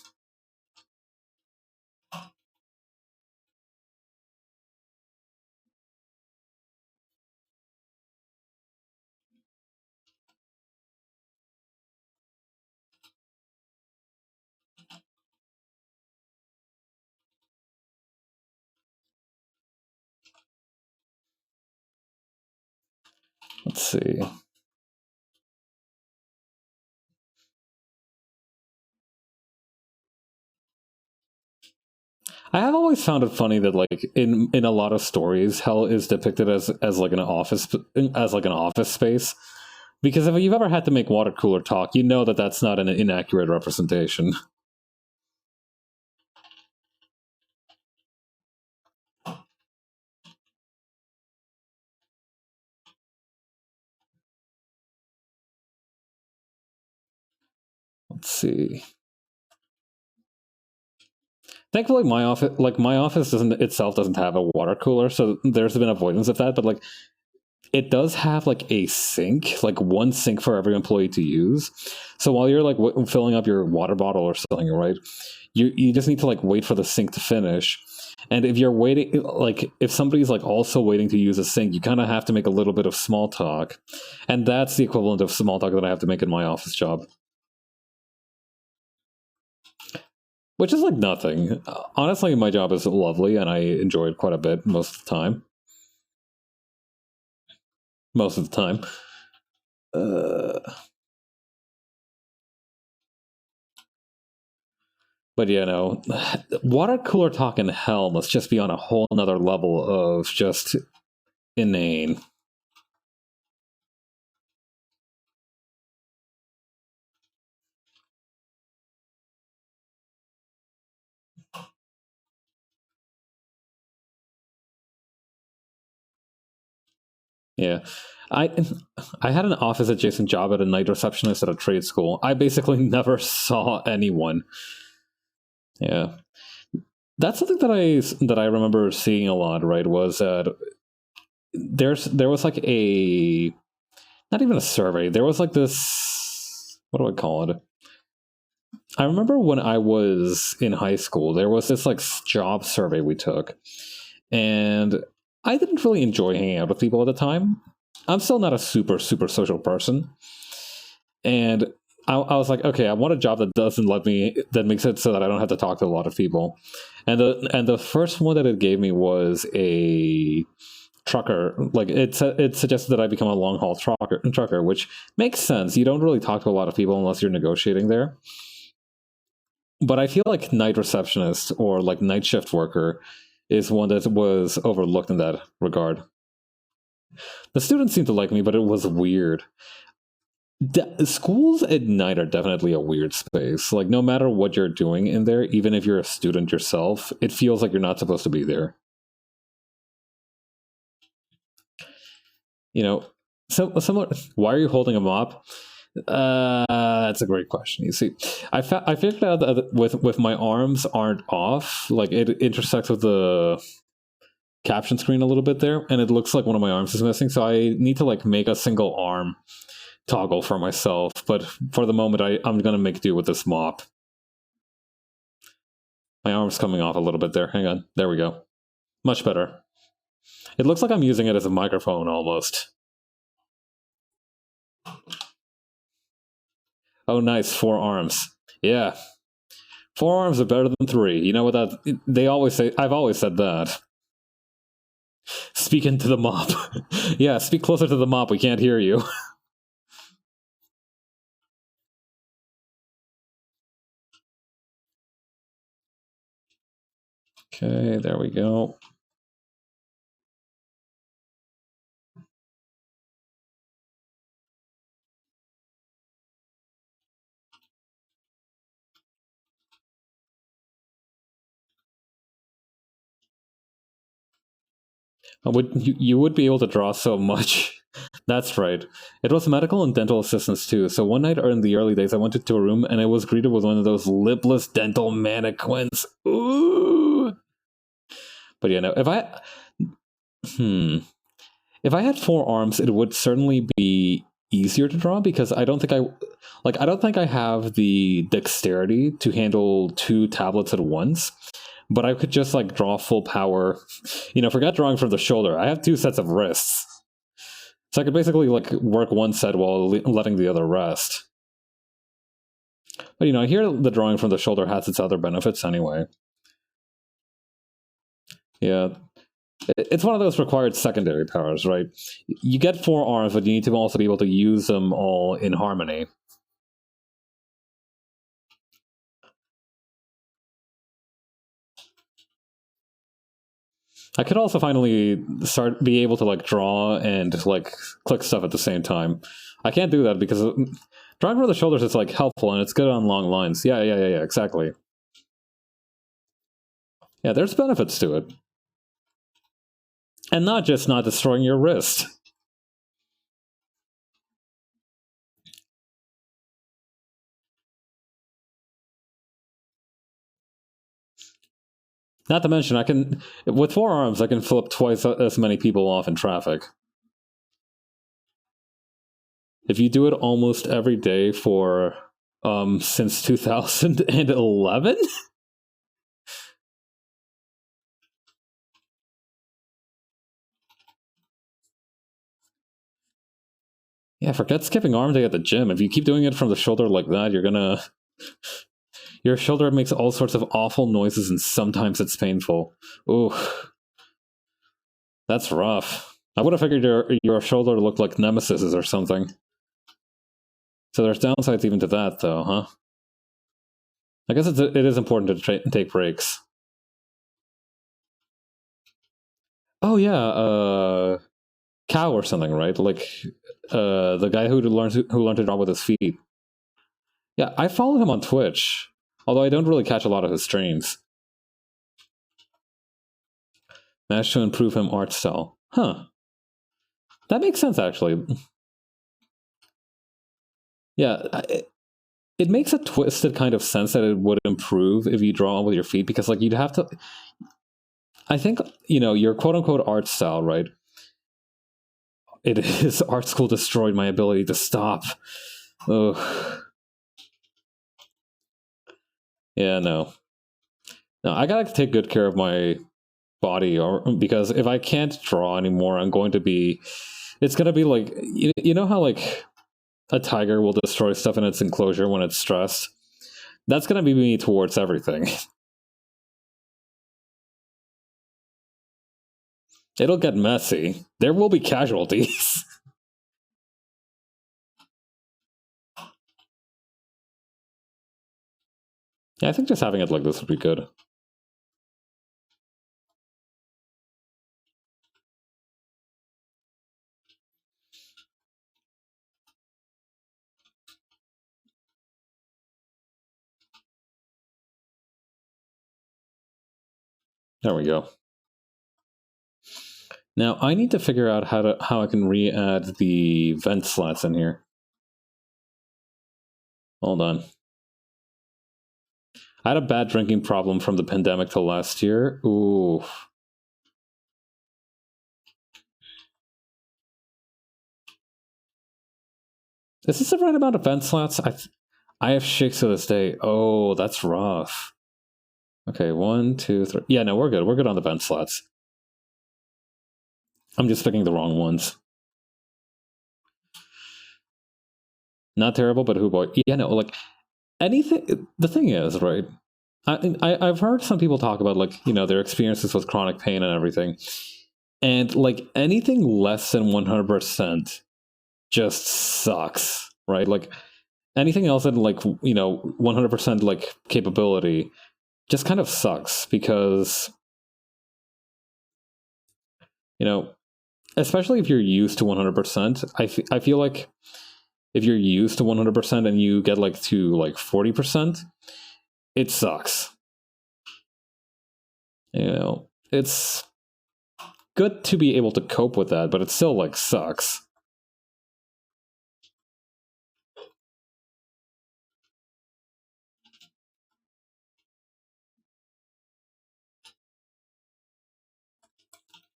Let's see. I have always found it funny that like in a lot of stories, hell is depicted as like an office space. Because if you've ever had to make water cooler talk, you know that that's not an inaccurate representation. Let's see. Thankfully, my office doesn't have a water cooler, so there's been avoidance of that. But like, it does have like a sink, like one sink for every employee to use. So while you're like filling up your water bottle or something, right? You just need to like wait for the sink to finish. And if you're waiting, like if somebody's like also waiting to use a sink, you kind of have to make a little bit of small talk, and that's the equivalent of small talk that I have to make in my office job, which is like nothing. Honestly, my job is lovely, and I enjoy it quite a bit most of the time. Most of the time. Uh, but yeah, no, water cooler talk in hell must just be on a whole nother level of just inane. Yeah. I I had an office adjacent job at a night receptionist at a trade school. I basically never saw anyone. Yeah. That's something that I remember seeing a lot, right? Was that there was like a not even a survey. There was like this, what do I call it? I remember when I was in high school, there was this like job survey we took, and I didn't really enjoy hanging out with people at the time. I'm still not a super social person, and I was like, okay, I want a job that doesn't let me that makes it so that I don't have to talk to a lot of people. And the first one that it gave me was a trucker. Like it suggested that I become a long haul trucker, which makes sense. You don't really talk to a lot of people unless you're negotiating there. But I feel like night receptionist or like night shift worker is one that was overlooked in that regard. The students seemed to like me, but it was weird. Schools at night are definitely a weird space. Like, no matter what you're doing in there, even if you're a student yourself, it feels like you're not supposed to be there. You know, so similar. Why are you holding a mop? That's a great question. You see, I figured out that with my arms aren't off, like it intersects with the caption screen a little bit there, and it looks like one of my arms is missing. So I need to like make a single arm toggle for myself. But for the moment, I'm gonna make do with this mop. My arm's coming off a little bit there. Hang on. There we go. Much better. It looks like I'm using it as a microphone almost. Oh, nice. 4 arms. Yeah. 4 arms are better than 3. You know what that they always say? I've always said that. Speak into the mop. Yeah, speak closer to the mop. We can't hear you. Okay, there we go. You would be able to draw so much. That's right. It was medical and dental assistants too. So one night in the early days, I went into a room and I was greeted with one of those lipless dental mannequins. Ooh. But yeah, no. Hmm, if I had 4 arms, it would certainly be easier to draw because I don't think I have the dexterity to handle 2 tablets at once. But I could just like draw full power. Forget drawing from the shoulder. I have 2 sets of wrists. So I could basically like work one set while letting the other rest. But I hear the drawing from the shoulder has its other benefits anyway. Yeah. It's one of those required secondary powers, right? You get 4 arms, but you need to also be able to use them all in harmony. I could also finally be able to like draw and like click stuff at the same time. I can't do that because drawing from the shoulders is like helpful and it's good on long lines. Yeah, exactly. Yeah, there's benefits to it. And not just not destroying your wrist. Not to mention, with 4 arms, I can flip twice as many people off in traffic. If you do it almost every day for since 2011. Yeah, forget skipping arm day at the gym. If you keep doing it from the shoulder like that, your shoulder makes all sorts of awful noises and sometimes it's painful. Ooh. That's rough. I would have figured your shoulder looked like Nemesis's or something. So there's downsides even to that, though, huh? I guess it is important to take breaks. Oh yeah, Cow or something, right? Like the guy who learned to draw with his feet. Yeah, I follow him on Twitch, although I don't really catch a lot of his streams. Managed to improve him art style. Huh. That makes sense, actually. Yeah, it makes a twisted kind of sense that it would improve if you draw with your feet, because like you'd have to... I think, your quote-unquote art style, right? It is art school destroyed my ability to stop. Ugh. Yeah, no. No, I gotta take good care of my body, because if I can't draw anymore, I'm going to be... It's gonna be like... You know how, like, a tiger will destroy stuff in its enclosure when it's stressed? That's gonna be me towards everything. It'll get messy. There will be casualties. Yeah, I think just having it like this would be good. There we go. Now I need to figure out how I can re-add the vent slats in here. Hold on. I had a bad drinking problem from the pandemic till last year. Ooh. Is this the right amount of vent slats? I have shakes to this day. Oh, that's rough. Okay, 1, 2, 3. Yeah, no, we're good. We're good on the vent slats. I'm just picking the wrong ones. Not terrible, but who boy? Yeah, no, like anything. The thing is, right? I've heard some people talk about like their experiences with chronic pain and everything, and like anything less than 100% just sucks, right? Like anything else than like 100% like capability just kind of sucks, because especially if you're used to 100%. I feel like if you're used to 100% and you get like to like 40%, it sucks. It's good to be able to cope with that, but it still like sucks.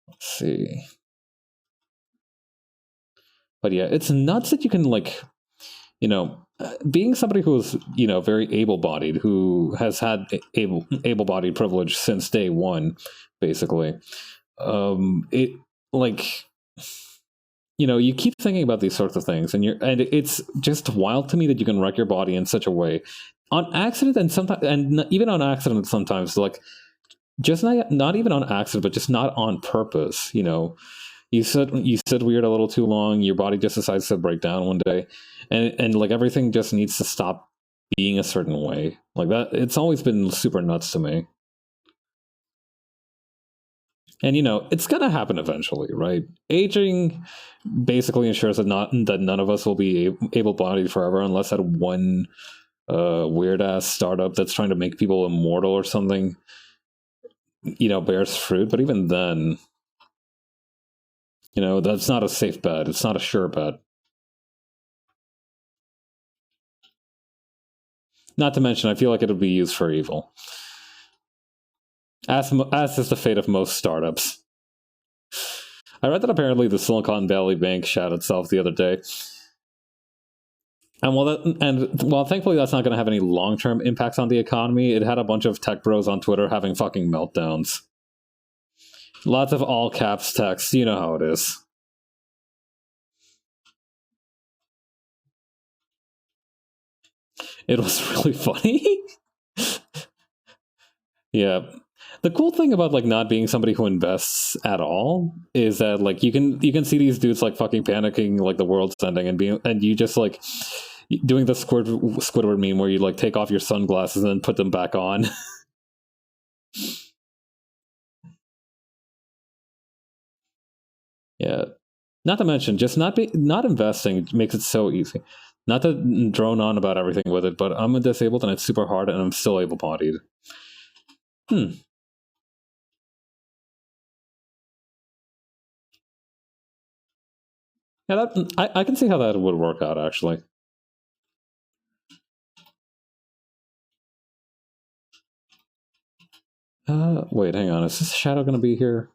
Let's see. But yeah, it's nuts that you can like, being somebody who's very able-bodied, who has had able-bodied privilege since day one, basically. It like, you keep thinking about these sorts of things, and it's just wild to me that you can wreck your body in such a way on accident, and sometimes, and even on accident sometimes, like just not even on accident, but just not on purpose. You sit weird a little too long. Your body just decides to break down one day, and like everything just needs to stop being a certain way. Like that, it's always been super nuts to me. And it's gonna happen eventually, right? Aging basically ensures that none of us will be able-bodied forever, unless that one weird ass startup that's trying to make people immortal or something, bears fruit. But even then, that's not a safe bet. It's not a sure bet. Not to mention, I feel like it'll be used for evil, as is the fate of most startups. I read that apparently the Silicon Valley Bank shot itself the other day. And while thankfully that's not going to have any long-term impacts on the economy, it had a bunch of tech bros on Twitter having fucking meltdowns. Lots of all caps text, you know how it is. It was really funny. Yeah. The cool thing about like not being somebody who invests at all is that like you can see these dudes like fucking panicking like the world's ending and you just like doing the Squidward meme where you like take off your sunglasses and then put them back on. Yeah. Not to mention, just not investing makes it so easy. Not to drone on about everything with it, but I'm disabled and it's super hard, and I'm still able-bodied. Hmm. Yeah, I can see how that would work out actually. Wait, hang on. Is this shadow going to be here?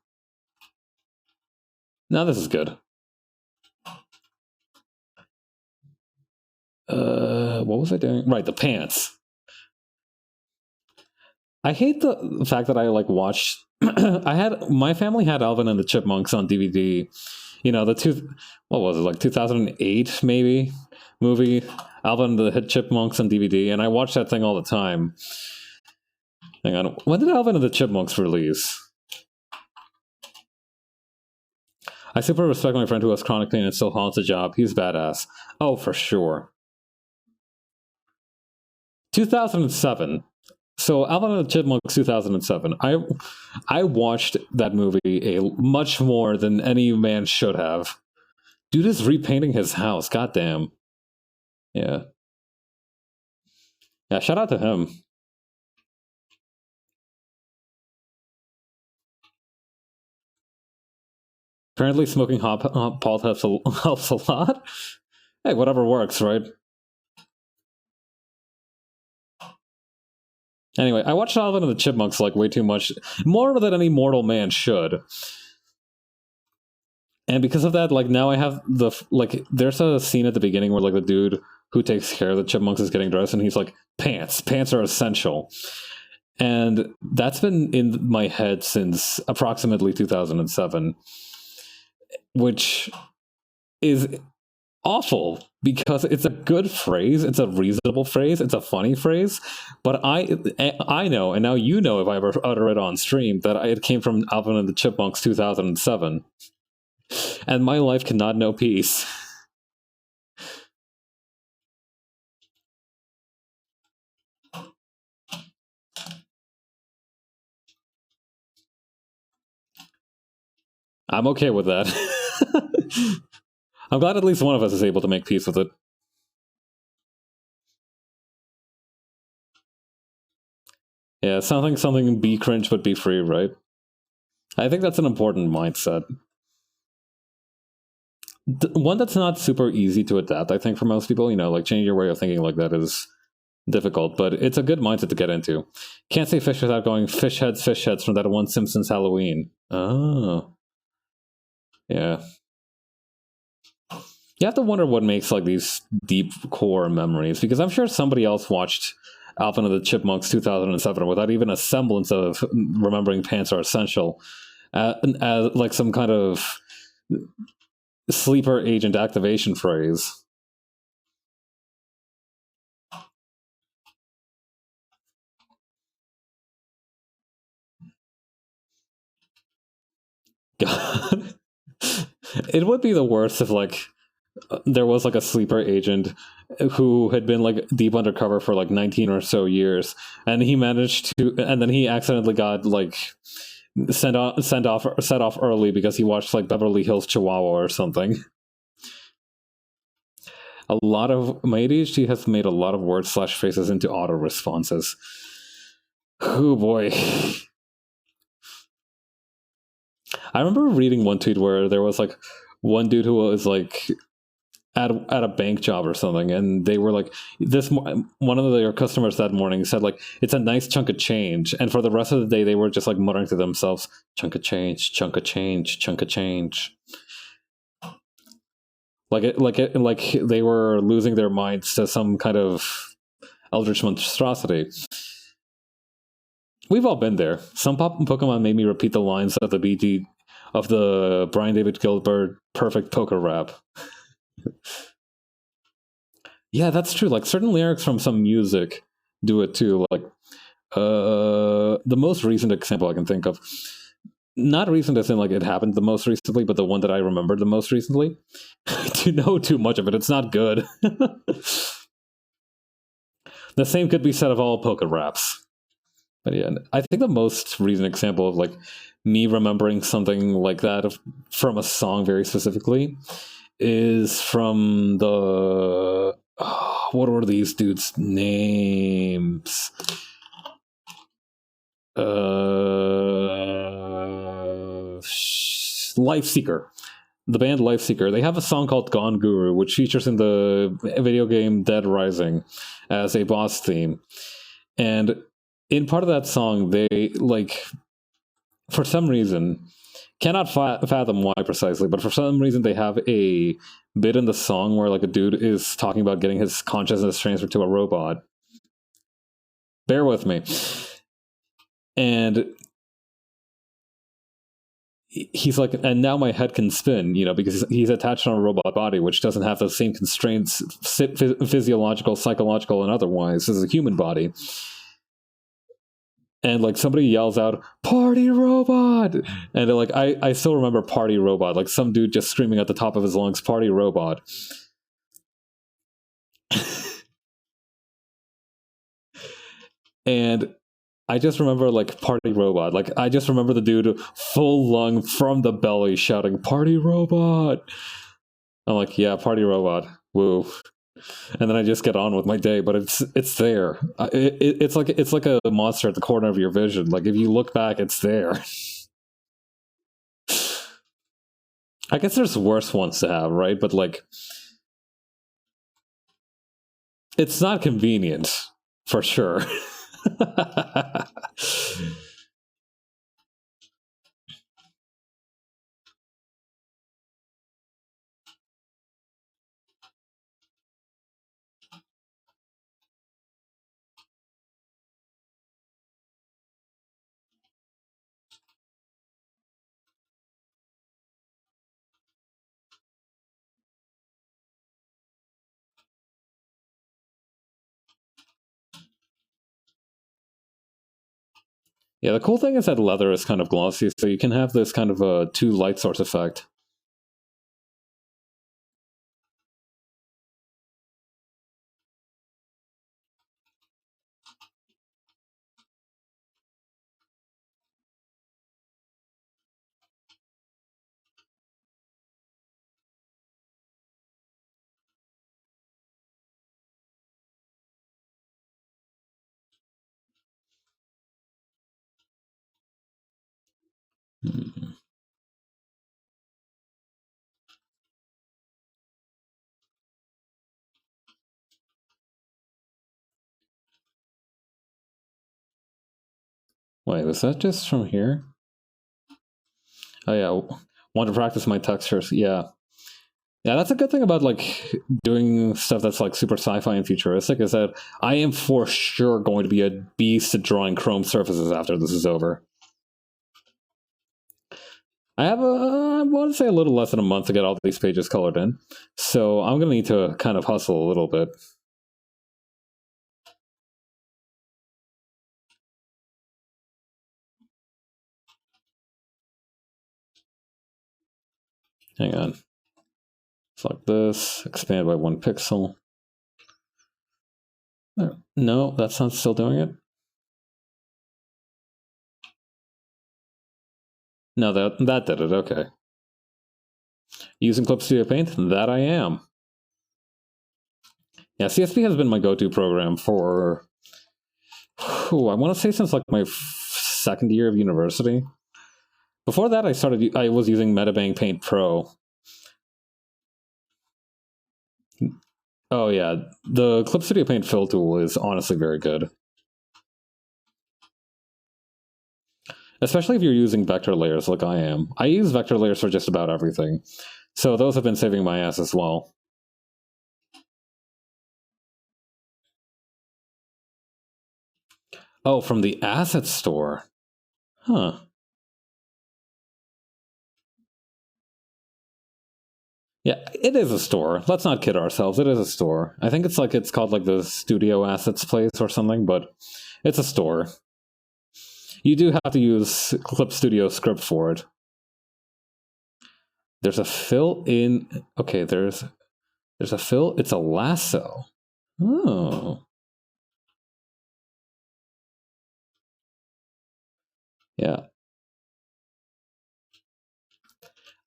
No, this is good. What was I doing? Right, the pants. I hate the fact that I like watched. My family had Alvin and the Chipmunks on DVD. What was it, like 2008 maybe movie, Alvin and the Chipmunks on DVD, and I watched that thing all the time. Hang on, when did Alvin and the Chipmunks release? I super respect my friend who has chronic pain and still haunts a job. He's badass. Oh, for sure. 2007. So Alvin and the Chipmunks 2007. I watched that movie a much more than any man should have. Dude is repainting his house. Goddamn. Yeah. Yeah, shout out to him. Apparently smoking hot pot helps a lot. Hey, whatever works, right? Anyway, I watched Alvin and the Chipmunks like way too much, more than any mortal man should. And because of that, like now I have there's a scene at the beginning where like the dude who takes care of the chipmunks is getting dressed, and he's like, pants are essential. And that's been in my head since approximately 2007, which is awful because it's a good phrase, it's a reasonable phrase, it's a funny phrase, but I know, and now you know if I ever utter it on stream, that it came from Alvin and the Chipmunks 2007, and my life cannot know peace. I'm okay with that. I'm glad at least one of us is able to make peace with it. Yeah, something be cringe but be free, right? I think that's an important mindset. One that's not super easy to adapt, I think, for most people. Like changing your way of thinking like that is difficult, but it's a good mindset to get into. Can't say fish without going fish heads from that one Simpsons Halloween. Oh. Yeah. You have to wonder what makes like these deep core memories, because I'm sure somebody else watched Alvin and the Chipmunks 2007 without even a semblance of remembering pants are essential, as like some kind of sleeper agent activation phrase. God. It would be the worst if like there was like a sleeper agent who had been like deep undercover for like 19 or so years, and he managed to, and then he accidentally got like set off early because he watched like Beverly Hills Chihuahua or something. A lot of my ADHD has made a lot of words slash faces into auto responses. Oh boy. I remember reading one tweet where there was like one dude who was like at a bank job or something, and they were like, one of their customers that morning said like it's a nice chunk of change, and for the rest of the day they were just like muttering to themselves, chunk of change, chunk of change, chunk of change. Like they were losing their minds to some kind of eldritch monstrosity. We've all been there. Some Pokemon made me repeat the lines of the Brian David Gilbert perfect poker rap. Yeah, that's true. Like certain lyrics from some music do it too. Like the most recent example I can think of, not recent as in like it happened the most recently, but the one that I remembered the most recently. To know too much of it, it's not good. The same could be said of all poker raps. But yeah, I think the most recent example of like me remembering something like that from a song very specifically is from the what were these dudes' names? Life Seeker. The band Life Seeker. They have a song called Gone Guru, which features in the video game Dead Rising as a boss theme. And in part of that song, they like, for some reason, cannot fathom why precisely, but for some reason they have a bit in the song where like a dude is talking about getting his consciousness transferred to a robot. Bear with me. And he's like, and now my head can spin, because he's attached on a robot body, which doesn't have the same constraints, physiological, psychological, and otherwise, as a human body. And like somebody yells out, "Party robot!" And like I still remember "Party robot," like some dude just screaming at the top of his lungs, "Party robot!" And I just remember like "Party robot," like I just remember the dude full lung from the belly shouting, "Party robot!" I'm like, yeah, "Party robot!" Woo. And then I just get on with my day, but it's there. It's like a monster at the corner of your vision. Like if you look back, it's there. I guess there's worse ones to have, right? But like, it's not convenient for sure. Yeah, the cool thing is that leather is kind of glossy, so you can have this kind of a two light source effect. Hmm. Wait, was that just from here? Oh yeah, want to practice my textures. Yeah, yeah, that's a good thing about like doing stuff that's like super sci-fi and futuristic is that I am for sure going to be a beast at drawing chrome surfaces after this is over. I have I want to say a little less than a month to get all these pages colored in, so I'm gonna need to kind of hustle a little bit. Hang on. Select this, expand by 1 pixel. No, that's not still doing it. No, that did it, okay. Using Clip Studio Paint? That I am. Yeah, CSP has been my go-to program for, I want to say since like my second year of university. Before that, I was using Metabang Paint Pro. Oh yeah, the Clip Studio Paint fill tool is honestly very good. Especially if you're using vector layers like I am. I use vector layers for just about everything. So those have been saving my ass as well. Oh, from the asset store. Huh. Yeah, it is a store. Let's not kid ourselves. It is a store. I think it's called like the Studio Assets Place or something, but it's a store. You do have to use Clip Studio script for it. There's a fill in. Okay, there's a fill. It's a lasso. Oh. Yeah.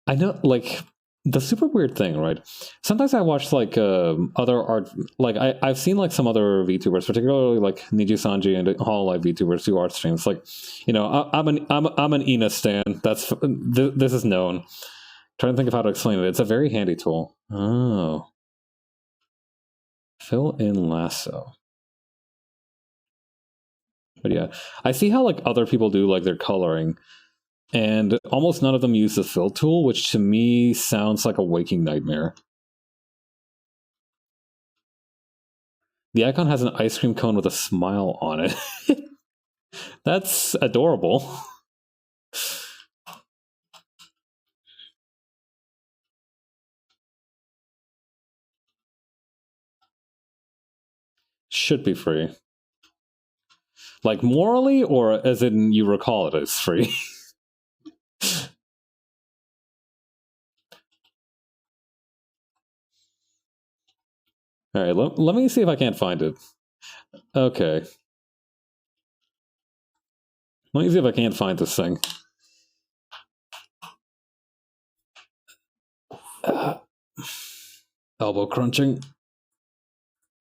I know, like, the super weird thing, right? Sometimes I watch like other art, like I've seen like some other VTubers, particularly like Niji Sanji and Hololive VTubers do art streams. Like, you know, I'm an Ina stan. This is known. Trying to think of how to explain it. It's a very handy tool. Oh, fill in lasso. But yeah, I see how like other people do like their coloring, and almost none of them use the fill tool, which to me sounds like a waking nightmare. The icon has an ice cream cone with a smile on it. That's adorable. Should be free. Like morally, or as in you recall it as free? Alright, let me see if I can't find it. Okay. Let me see if I can't find this thing. Elbow crunching.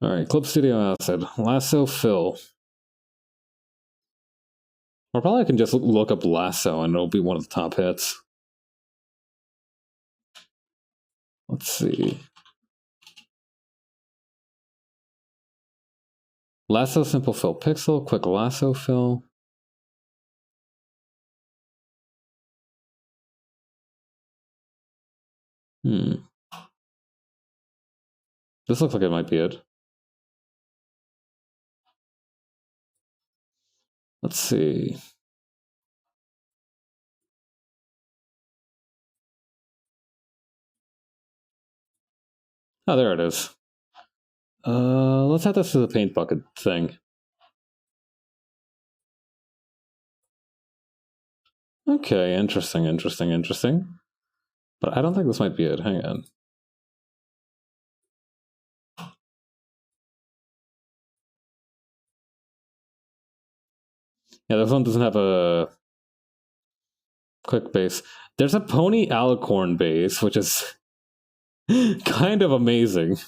Alright, Clip Studio Acid. Lasso fill. Or probably I can just look up lasso and it'll be one of the top hits. Let's see. Lasso simple fill pixel, quick lasso fill. This looks like it might be it. Let's see. Oh, there it is. Let's add this to the paint bucket thing. Okay, interesting. But I don't think this might be it. Hang on. Yeah, this one doesn't have a quick base. There's a pony alicorn base, which is kind of amazing.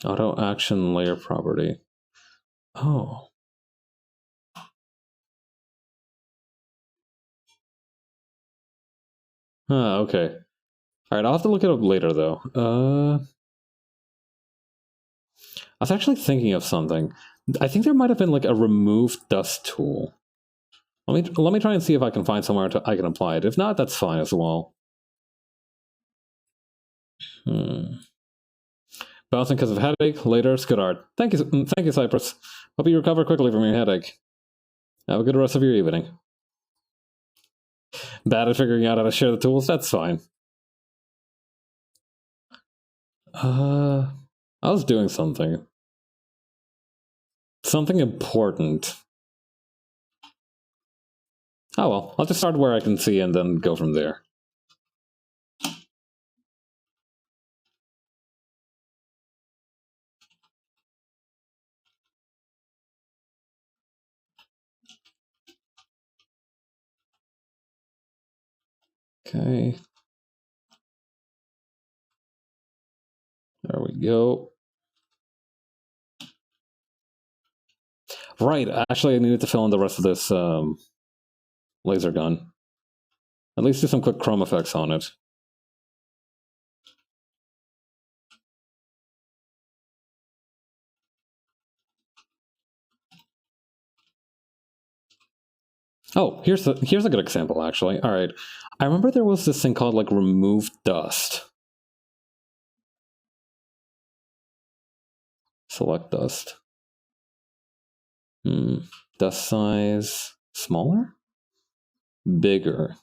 Auto action layer property. Oh. Okay. Alright, I'll have to look it up later, though. I was actually thinking of something. I think there might have been like a remove dust tool. Let me try and see if I can find somewhere I can apply it. If not, that's fine as well. Bouncing because of headache. Later, good art. Thank you, Cypress. Hope you recover quickly from your headache. Have a good rest of your evening. Bad at figuring out how to share the tools. That's fine. I was doing something. Something important. Oh well, I'll just start where I can see and then go from there. Okay. There we go. Right, actually I needed to fill in the rest of this laser gun. At least do some quick chrome effects on it. Oh, here's a good example, actually. All right. I remember there was this thing called, like, remove dust. Select dust. Dust size smaller? Bigger.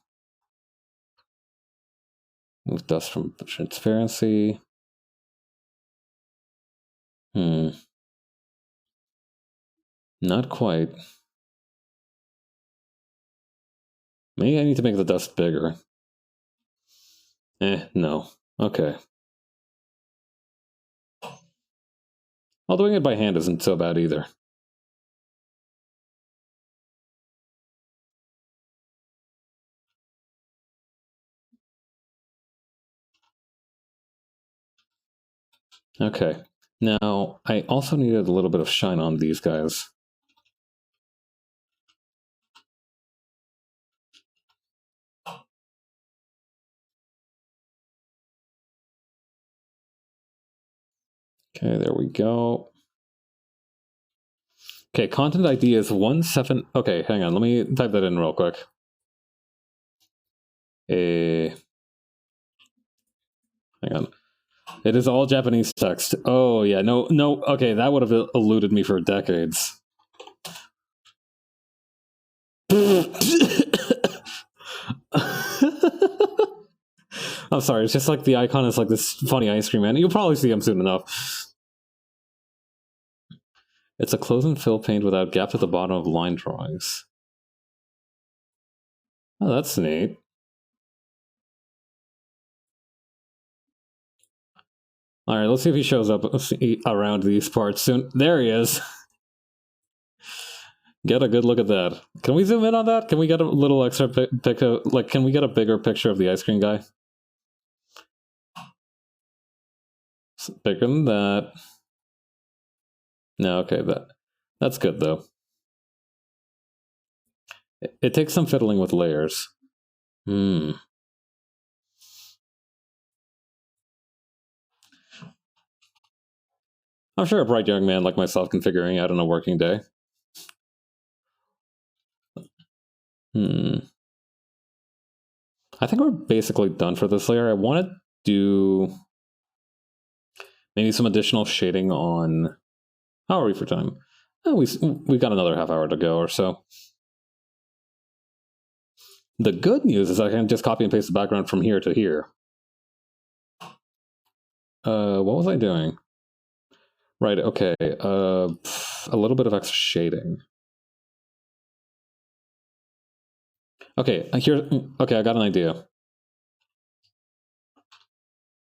Move dust from transparency. Not quite. Maybe I need to make the dust bigger. No. Okay. Well, doing it by hand isn't so bad either. Okay. Now, I also needed a little bit of shine on these guys. Okay, there we go. Okay, content ID is 17... Okay, hang on. Let me type that in real quick. Hang on. It is all Japanese text. Oh, yeah. No. Okay, that would have eluded me for decades. I'm sorry. It's just like the icon is like this funny ice cream man. You'll probably see him soon enough. It's a close and fill paint without gaps at the bottom of line drawings. Oh, that's neat. All right, let's see if he shows up around these parts soon. There he is. Get a good look at that. Can we zoom in on that? Can we get a little extra like, can we get a bigger picture of the ice cream guy? It's bigger than that. No, okay, that's good though. It takes some fiddling with layers. I'm sure a bright young man like myself can figure it out in a working day. I think we're basically done for this layer. I want to do maybe some additional shading on... How are we for time? Oh, we got another half hour to go or so. The good news is I can just copy and paste the background from here to here. What was I doing? Right, okay. A little bit of extra shading. Okay, okay, I got an idea.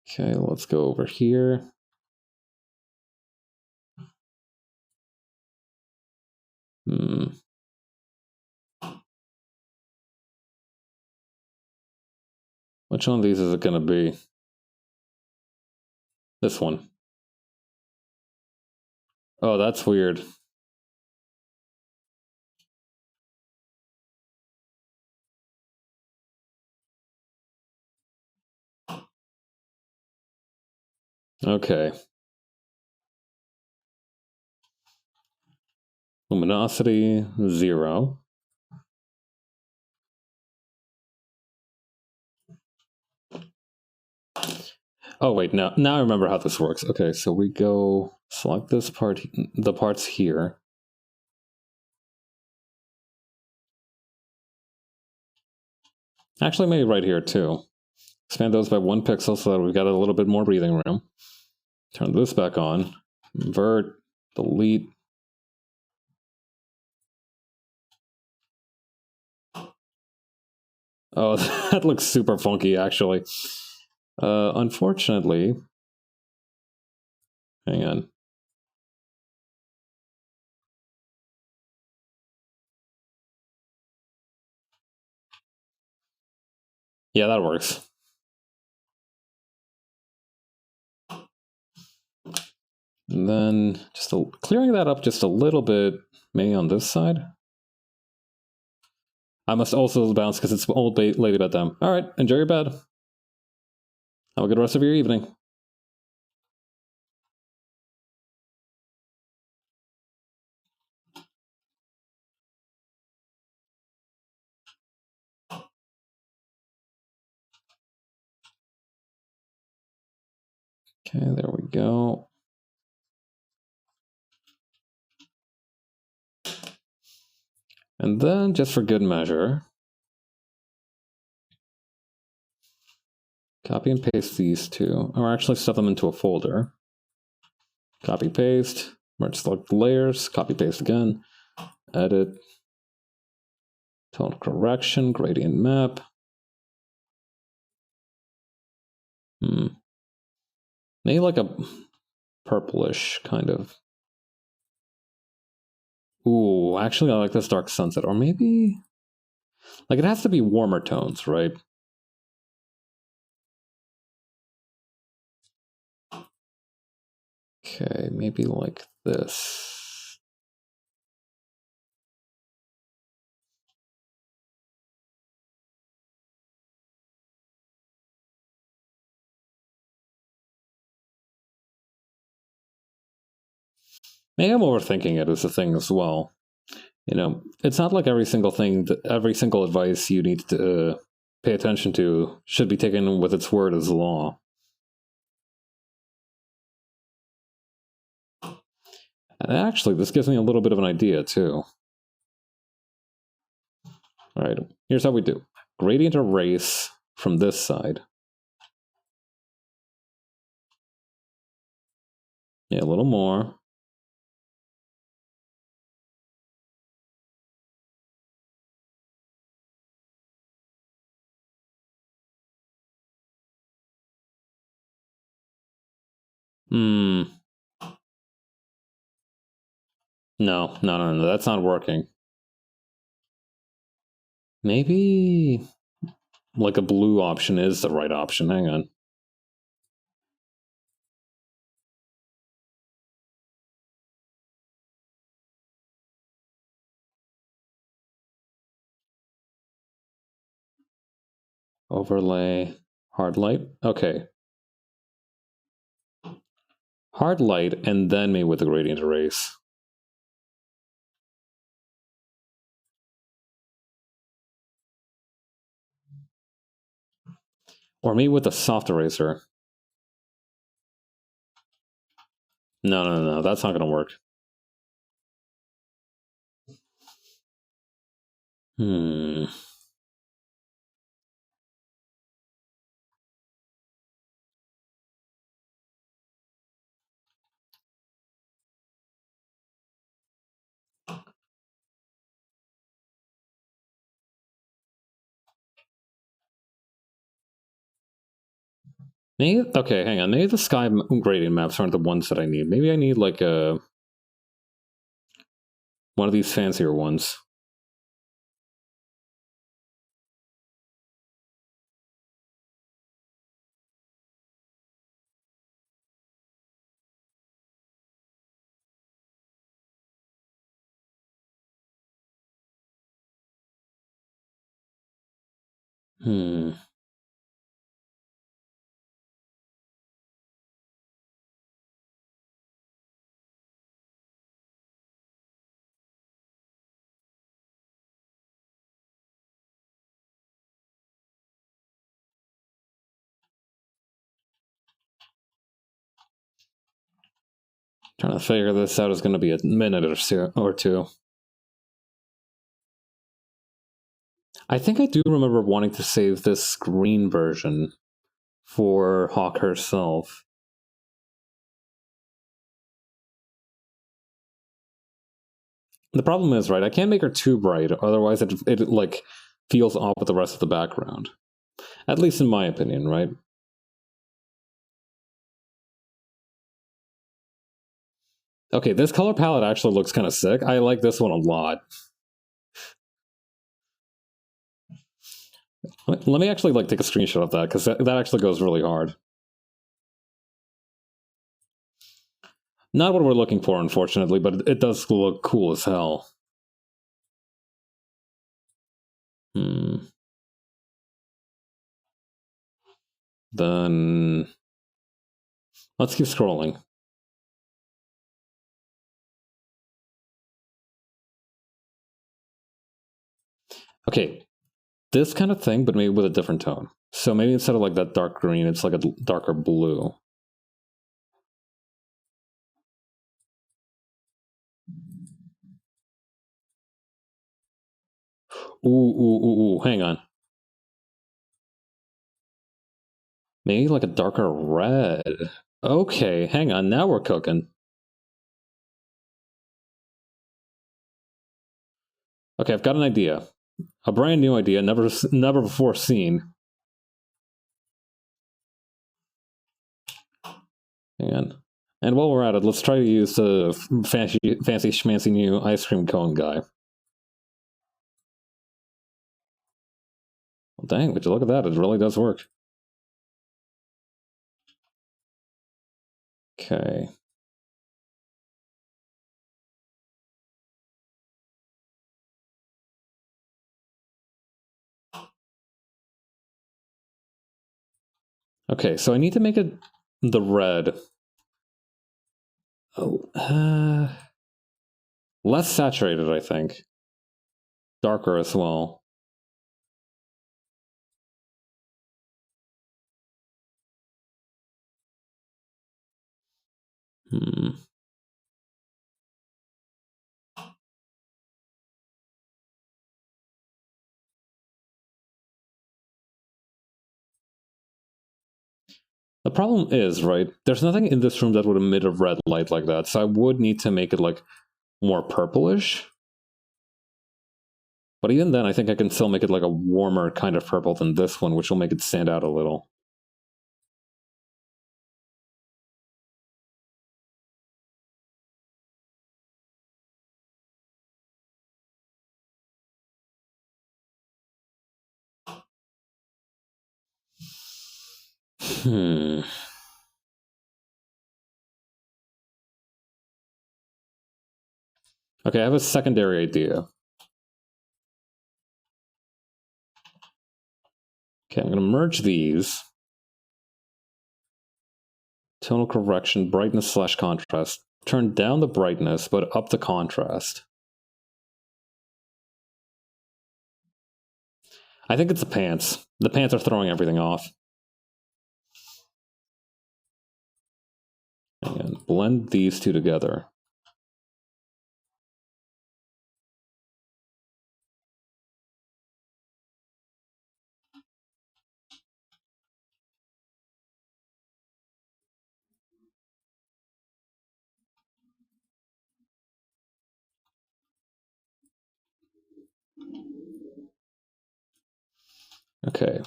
Okay, let's go over here. Which one of these is it going to be? This one. Oh, that's weird. Okay. Luminosity, 0. Oh, wait, now I remember how this works. Okay, so we go select this part, the parts here. Actually, maybe right here, too. Expand those by 1 pixel so that we've got a little bit more breathing room. Turn this back on. Invert, delete. Oh, that looks super funky, actually. Unfortunately, hang on. Yeah, that works. And then just clearing that up just a little bit, maybe on this side. I must also bounce because it's old lady bedtime. All right, enjoy your bed. Have a good rest of your evening. Okay, there we go. And then, just for good measure, copy and paste these two, or actually stuff them into a folder. Copy, paste, merge select layers, copy, paste again, edit, tone correction, gradient map. Maybe like a purplish kind of. Ooh, actually I like this dark sunset, or maybe like it has to be warmer tones, right? Okay, maybe like this. Maybe I'm overthinking it as a thing as well. You know, it's not like every single thing, every single advice you need to pay attention to should be taken with its word as law. And actually, this gives me a little bit of an idea too. All right, here's how we do. Gradient erase from this side. Yeah, a little more. Hmm. No, that's not working. Maybe like a blue option is the right option. Hang on. Overlay, hard light. Okay. Hard light, and then maybe with the gradient erase. Or maybe with a soft eraser. No, that's not going to work. Hmm. Maybe, okay, hang on. Maybe the sky gradient maps aren't the ones that I need. Maybe I need like a one of these fancier ones. Hmm. Trying to figure this out is going to be a minute or two. I think I do remember wanting to save this screen version for Hawk herself. The problem is, right, I can't make her too bright, otherwise it like feels off with the rest of the background. At least in my opinion, right? Okay, this color palette actually looks kind of sick. I like this one a lot. Let me actually like take a screenshot of that, because that actually goes really hard. Not what we're looking for, unfortunately, but it does look cool as hell. Then let's keep scrolling. Okay, this kind of thing, but maybe with a different tone. So maybe instead of like that dark green, it's like a darker blue. Ooh, hang on. Maybe like a darker red. Okay, hang on, now we're cooking. Okay, I've got an idea. A brand new idea, never before seen. And while we're at it, let's try to use the fancy schmancy new ice cream cone guy. Well, dang, would you look at that? It really does work. Okay. Okay, so I need to make it the red. Oh, less saturated, I think. Darker as well. The problem is, right, there's nothing in this room that would emit a red light like that, so I would need to make it, like, more purplish. But even then, I think I can still make it, like, a warmer kind of purple than this one, which will make it stand out a little. Okay, I have a secondary idea. Okay, I'm going to merge these. Tonal correction, brightness / contrast. Turn down the brightness, but up the contrast. I think it's the pants. The pants are throwing everything off. And blend these two together. Okay.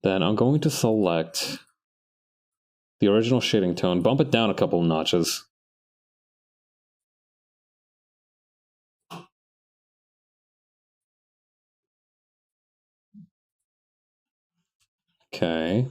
Then I'm going to select the original shading tone, bump it down a couple of notches. Okay.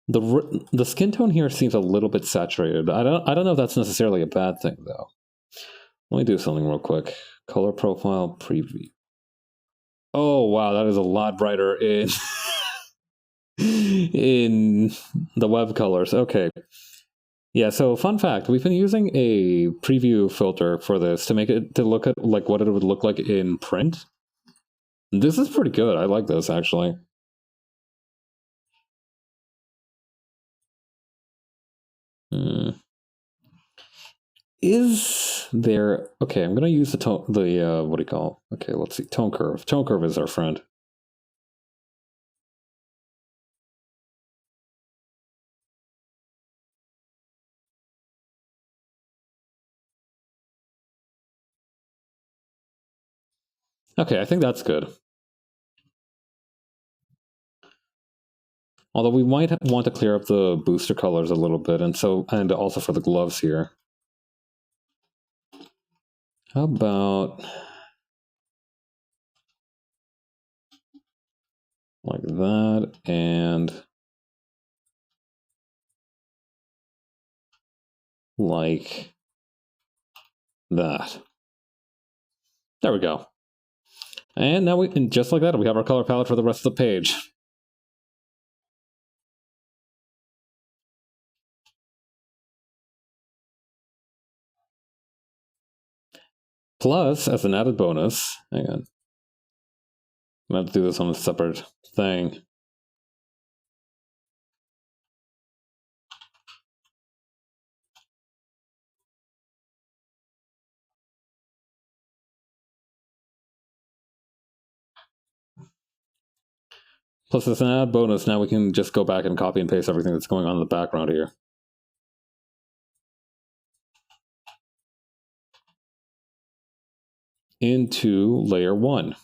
The skin tone here seems a little bit saturated. I don't know if that's necessarily a bad thing though. Let me do something real quick. Color profile preview. Oh wow, that is a lot brighter in in the web colors. Okay. Yeah, so fun fact, we've been using a preview filter for this to make it to look at like what it would look like in print. This is pretty good. I like this actually. Is they're okay. I'm gonna use the tone, the what do you call? Okay, let's see, tone curve. Tone curve is our friend. Okay, I think that's good. Although we might want to clear up the booster colors a little bit, and also for the gloves here. How about like that and like that. There we go. And now and just like that, we have our color palette for the rest of the page. Plus, as an added bonus, hang on. I'm going to do this on a separate thing. Plus, as an added bonus, now we can just go back and copy and paste everything that's going on in the background here. Into layer 1.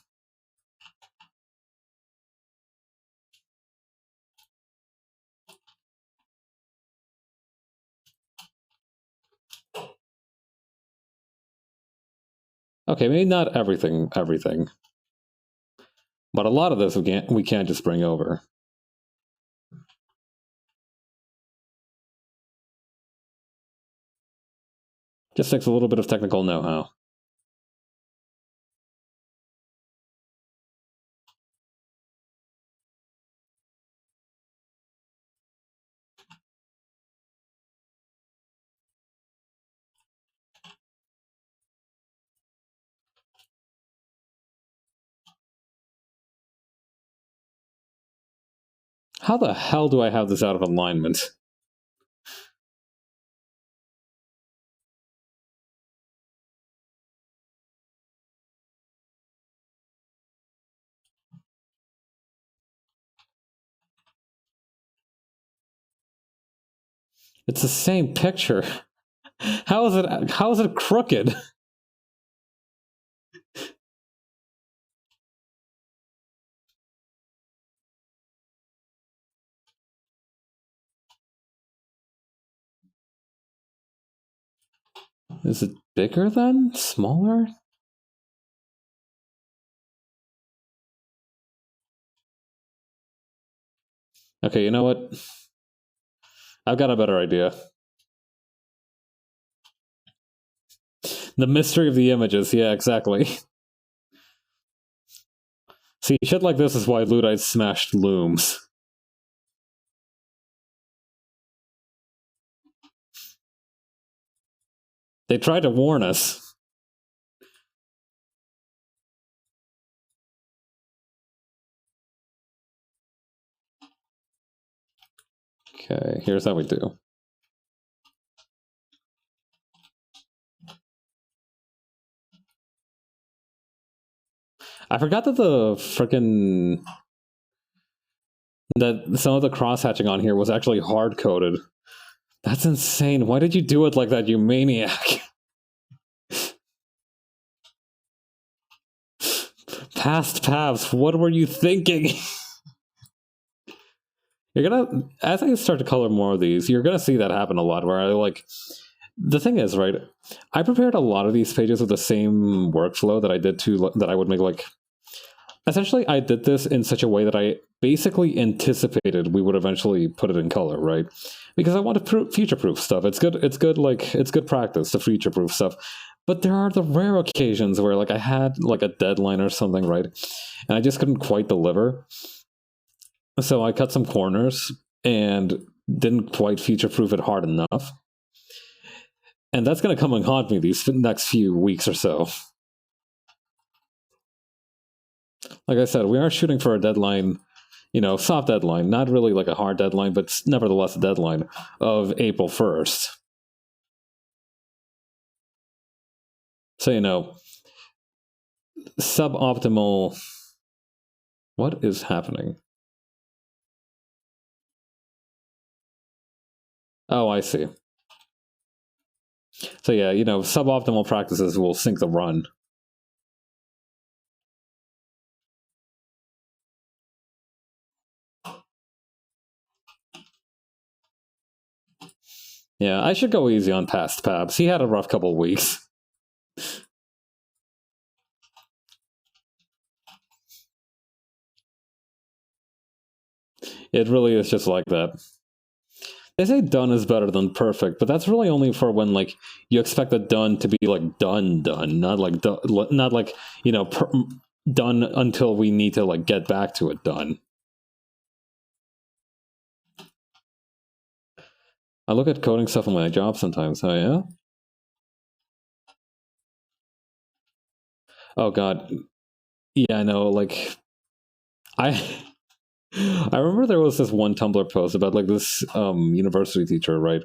Okay, maybe not everything, but a lot of this we can't just bring over. Just takes a little bit of technical know-how. How the hell do I have this out of alignment? It's the same picture. How is it crooked? Is it bigger then? Smaller? Okay, you know what? I've got a better idea. The mystery of the images. Yeah, exactly. See, shit like this is why Luddites smashed looms. They tried to warn us. Okay, here's how we do. I forgot that that some of the cross-hatching on here was actually hard-coded. That's insane. Why did you do it like that, you maniac? Past paths, what were you thinking? You're gonna, as I start to color more of these, you're gonna see that happen a lot, where the thing is, right, I prepared a lot of these pages with the same workflow that I did that I would make, essentially I did this in such a way that I basically anticipated we would eventually put it in color, right? Because I want to future-proof stuff. It's good practice to future-proof stuff. But there are the rare occasions where I had a deadline or something, right? And I just couldn't quite deliver. So I cut some corners and didn't quite future-proof it hard enough. And that's going to come and haunt me these next few weeks or so. Like I said, we are shooting for a deadline, soft deadline, not really like a hard deadline, but nevertheless a deadline of April 1st. So, suboptimal. What is happening? Oh, I see. So, yeah, suboptimal practices will sink the run. Yeah, I should go easy on past Pabs. He had a rough couple weeks. It really is just like that. They say done is better than perfect, but that's really only for when like you expect the done to be like done, not like not like done until we need to like get back to it done. I look at coding stuff in my job sometimes. Oh yeah. Oh god. Yeah, I know. Like I. I remember there was this one Tumblr post about like this university teacher, right,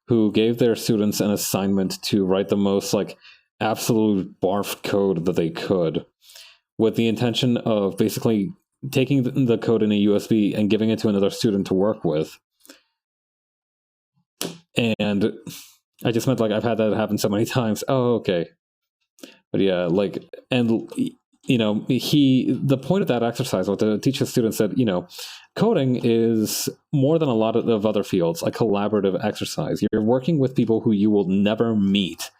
who gave their students an assignment to write the most like absolute barf code that they could, with the intention of basically taking the code in a USB and giving it to another student to work with. And I just meant like I've had that happen so many times. Oh, okay. But yeah, like, and the point of that exercise was to teach the students that coding is more than a lot of other fields, a collaborative exercise. You're working with people who you will never meet,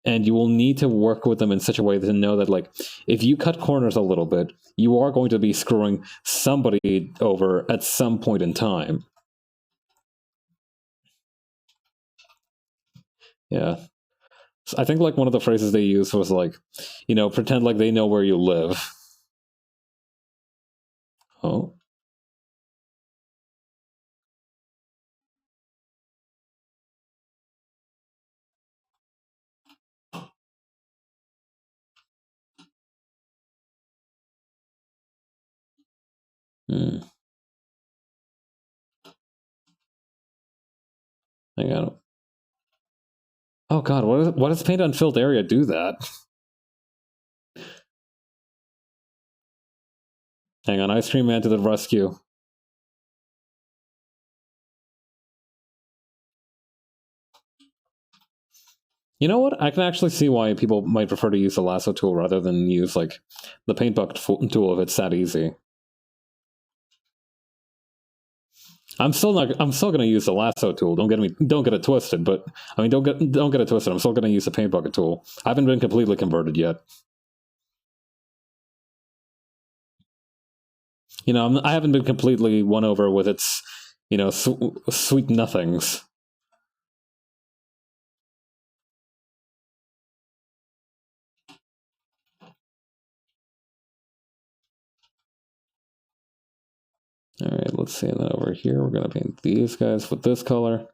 and you will need to work with them in such a way to know that like if you cut corners a little bit, you are going to be screwing somebody over at some point in time. Yeah. So I think like one of the phrases they used was like, pretend like they know where you live. Oh. Hmm. I got it. Oh god, what does paint unfilled area do that? Hang on, Ice Cream Man to the rescue. You know what? I can actually see why people might prefer to use the lasso tool rather than use like the paint bucket tool if it's that easy. I'm still gonna use the lasso tool. Don't get it twisted. But I mean, don't get it twisted. I'm still gonna use the paint bucket tool. I haven't been completely converted yet. I haven't been completely won over with its sweet nothings. All right, let's see. And then over here, we're gonna paint these guys with this color.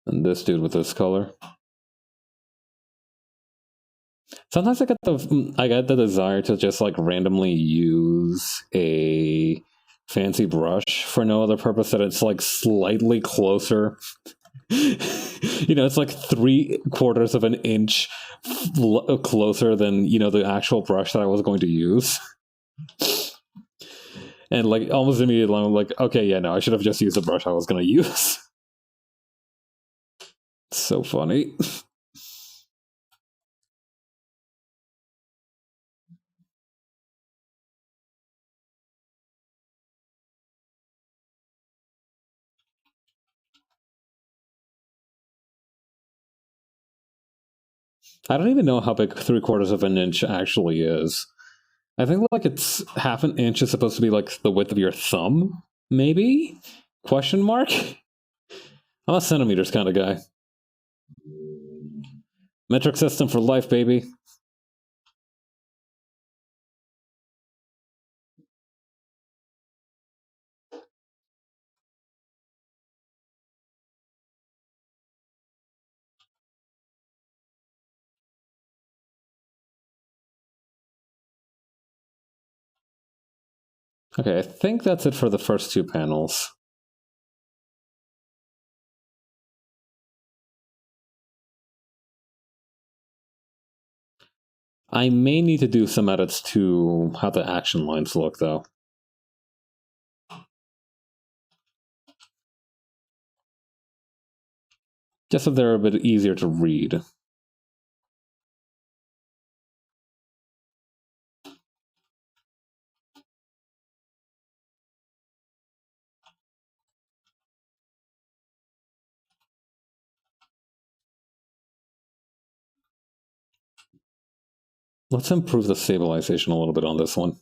And this dude with this color. Sometimes I get the desire to just like randomly use a fancy brush for no other purpose that it's like slightly closer. It's like 3/4 of an inch closer than the actual brush that I was going to use. And like almost immediately I'm like, okay, yeah, no, I should have just used the brush I was going to use. It's so funny. I don't even know how big 3/4 of an inch actually is. I think like it's half an inch is supposed to be like the width of your thumb, maybe? Question mark? I'm a centimeters kind of guy. Metric system for life, baby. Okay, I think that's it for the first two panels. I may need to do some edits to how the action lines look, though. Just so they're a bit easier to read. Let's improve the stabilization a little bit on this one.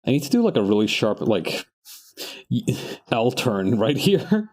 I need to do like a really sharp, like, L turn right here.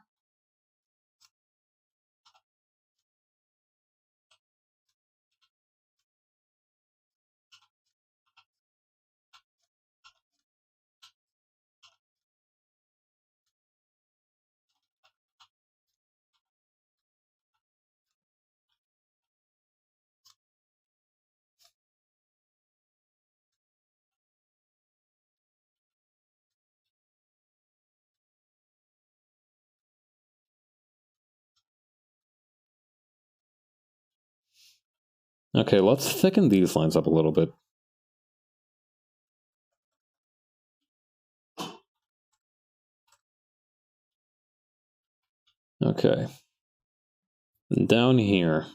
Okay, let's thicken these lines up a little bit. Okay. And down here.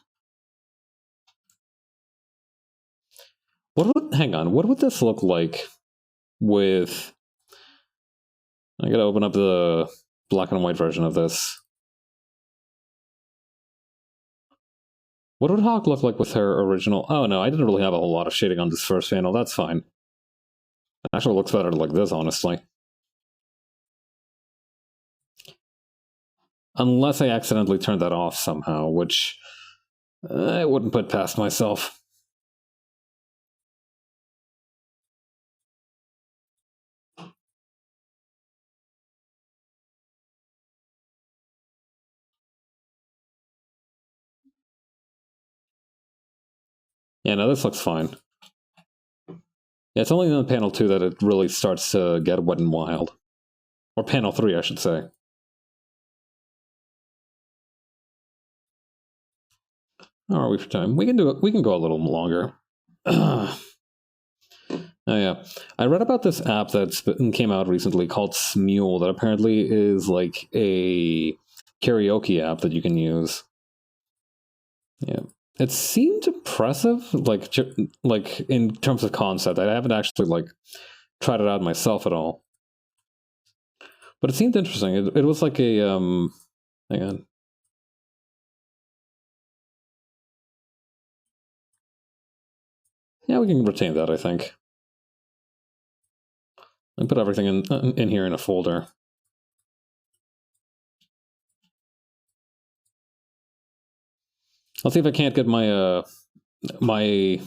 Hang on, what would this look like with... I gotta open up the black and white version of this. What would Hawk look like with her original... Oh no, I didn't really have a whole lot of shading on this first panel, that's fine. It actually looks better like this, honestly. Unless I accidentally turned that off somehow, which I wouldn't put past myself. Yeah, no, this looks fine. Yeah, it's only in panel 2 that it really starts to get wet and wild. Or panel 3, I should say. How are we for time? We can do it. We can go a little longer. Oh yeah, I read about this app that came out recently called Smule that apparently is like a karaoke app that you can use. Yeah, it seemed impressive, like in terms of concept. I haven't actually like tried it out myself at all, but it seemed interesting. It was like a hang on. Yeah, we can retain that, I think. And put everything in here in a folder. Let's see if I can't get my my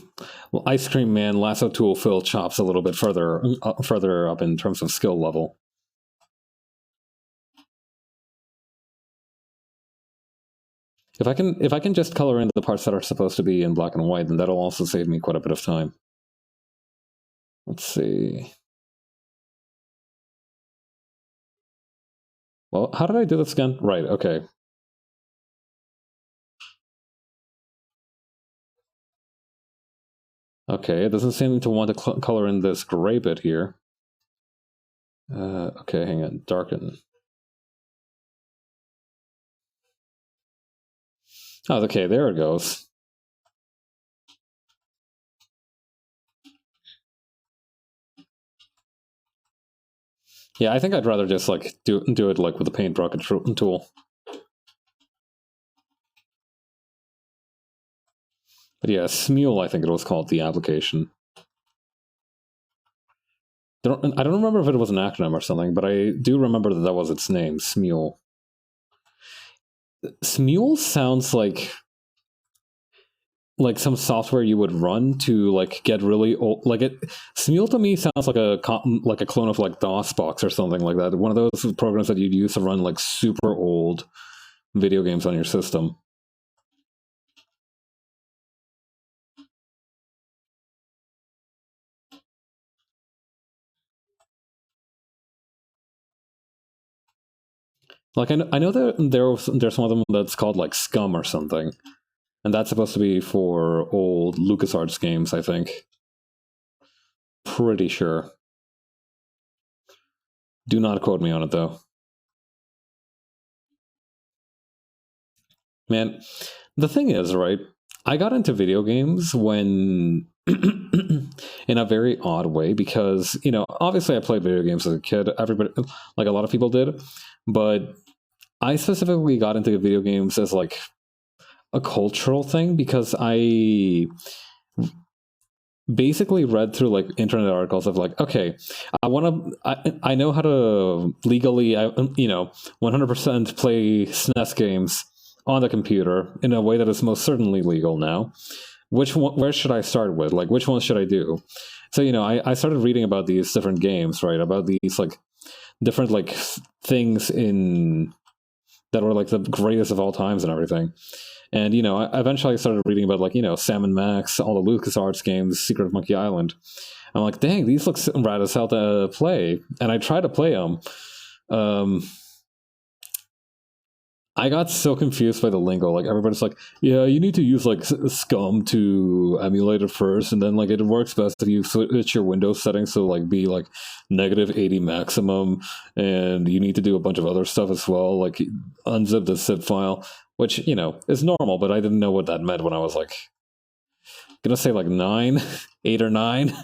ice cream man lasso tool Phil chops a little bit further up in terms of skill level. If I can just color in the parts that are supposed to be in black and white, then that'll also save me quite a bit of time. Let's see. Well, how did I do this again? Right, okay. Okay, it doesn't seem to want to color in this gray bit here. Okay, hang on, darken. Oh, okay, there it goes. Yeah, I think I'd rather just like do it like with the paint bucket tool. But yeah, Smule, I think it was called, the application. I don't remember if it was an acronym or something, but I do remember that was its name, Smule. Smule sounds like... like some software you would run to like get really old. Like it, Smule to me sounds like like a clone of like DOSBox or something like that. One of those programs that you'd use to run like super old video games on your system. Like I know that there's one of them that's called like Scum or something, and that's supposed to be for old LucasArts games. I think. Pretty sure. Do not quote me on it though. Man, the thing is, right? I got into video games when in a very odd way because, obviously I played video games as a kid. Everybody, like a lot of people did, but I specifically got into video games as like a cultural thing because I basically read through like internet articles of like, okay, I know how to legally, 100% play SNES games on the computer in a way that is most certainly legal now. Where should I start with? Like, which ones should I do? So, I started reading about these different games, right? About these like different like things in that were like the greatest of all times and everything. And I eventually started reading about like Sam and Max, all the LucasArts games, Secret of Monkey Island. I'm like, dang, these look rad as hell to play, and I tried to play them. I got so confused by the lingo. Like everybody's like, yeah, you need to use like Scum to emulate it first, and then like it works best if you switch your Windows settings so like be like -80 maximum, and you need to do a bunch of other stuff as well, like unzip the zip file, which is normal, but I didn't know what that meant when I was like gonna say like 9, 8 or 9.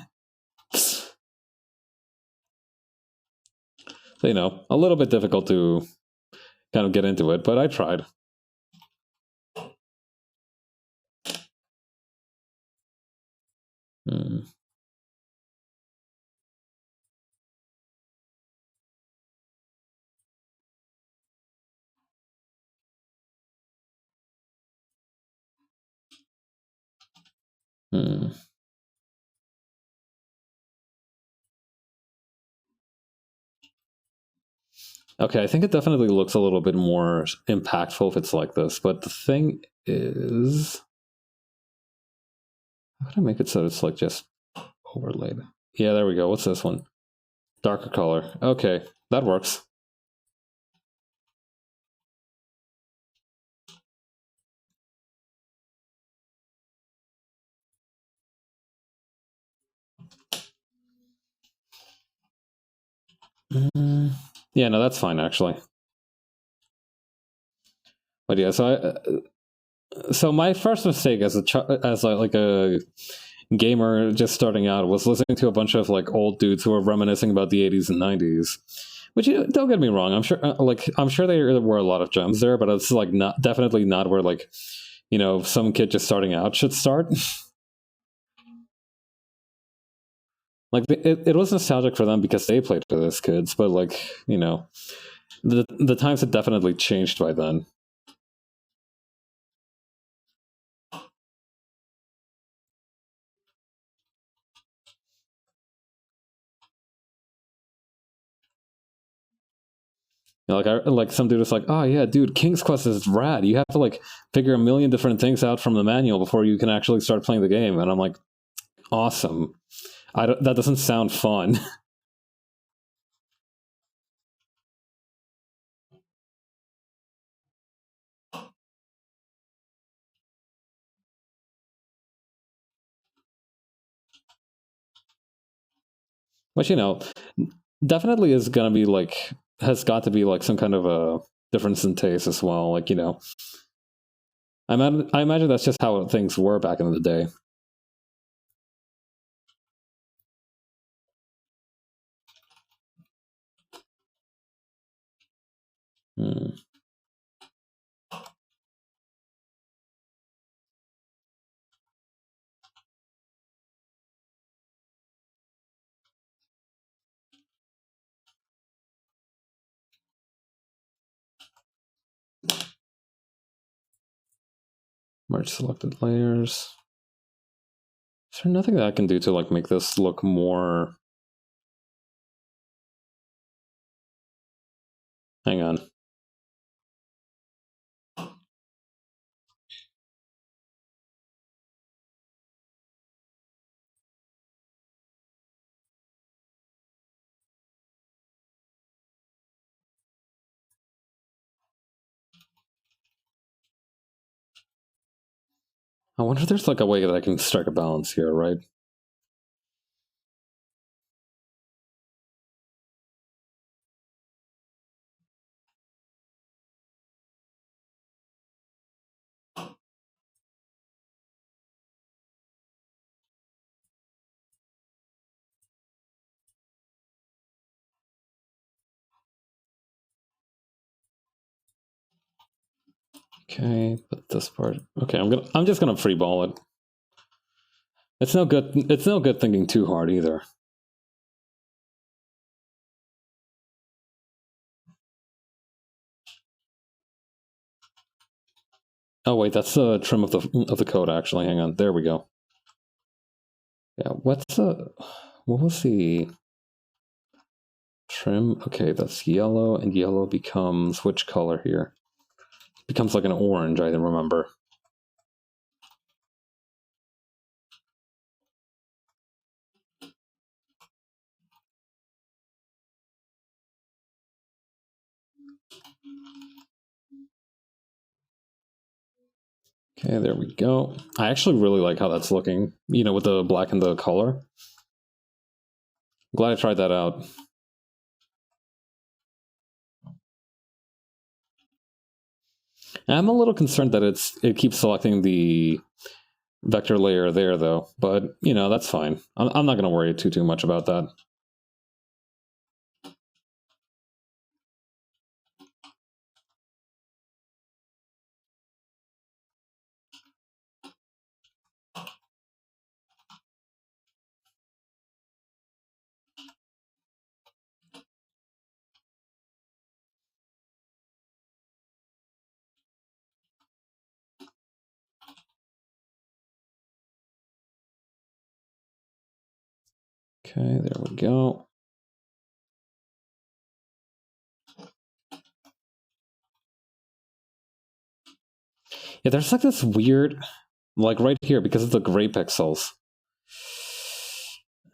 So, a little bit difficult to kind of get into it, but I tried. Hmm. Hmm. Okay, I think it definitely looks a little bit more impactful if it's like this, but the thing is, how can I make it so it's like just overlaid? Yeah, there we go. What's this one? Darker color. Okay, that works. Mm, yeah, no, that's fine actually. But yeah, so my first mistake as like a gamer just starting out was listening to a bunch of like old dudes who were reminiscing about the 80s and 90s. Which don't get me wrong, I'm sure there were a lot of gems there, but it's like not definitely not where like some kid just starting out should start. Like it was nostalgic for them because they played with as kids, but like the times had definitely changed by then. Like some dude was like, "Oh yeah, dude, King's Quest is rad. You have to like figure a million different things out from the manual before you can actually start playing the game." And I'm like, "Awesome. That doesn't sound fun." Which definitely is gonna be like has got to be like some kind of a difference in taste as well. Like I imagine that's just how things were back in the day. Hmm. Merge selected layers. Is there nothing that I can do to like make this look more... Hang on. I wonder if there's like a way that I can strike a balance here, right? Okay, but this part... Okay, I'm just gonna free ball it. It's no good thinking too hard either. Oh wait, that's the trim of the code actually. Hang on. There we go. Yeah, what was the trim? Okay, that's yellow, and yellow becomes which color here? Becomes like an orange, I remember. Okay, there we go. I actually really like how that's looking, you know, with the black and the color. Glad I tried that out. I'm a little concerned that it keeps selecting the vector layer there, though. But, you know, that's fine. I'm not going to worry too much about that. Okay, there we go. Yeah, there's like this weird, like right here, because of the gray pixels.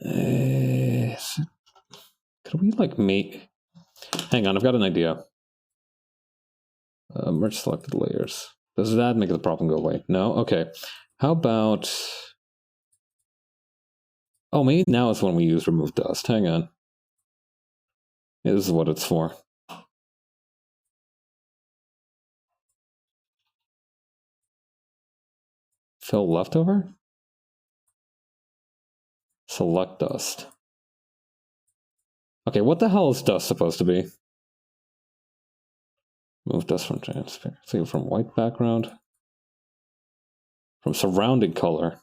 Could we like make... Hang on, I've got an idea. Merge selected layers. Does that make the problem go away? No? Okay. How about... Oh, maybe now is when we use remove dust. Hang on. Yeah, this is what it's for. Fill leftover? Select dust. Okay, what the hell is dust supposed to be? Move dust from transparency, from white background, from surrounding color,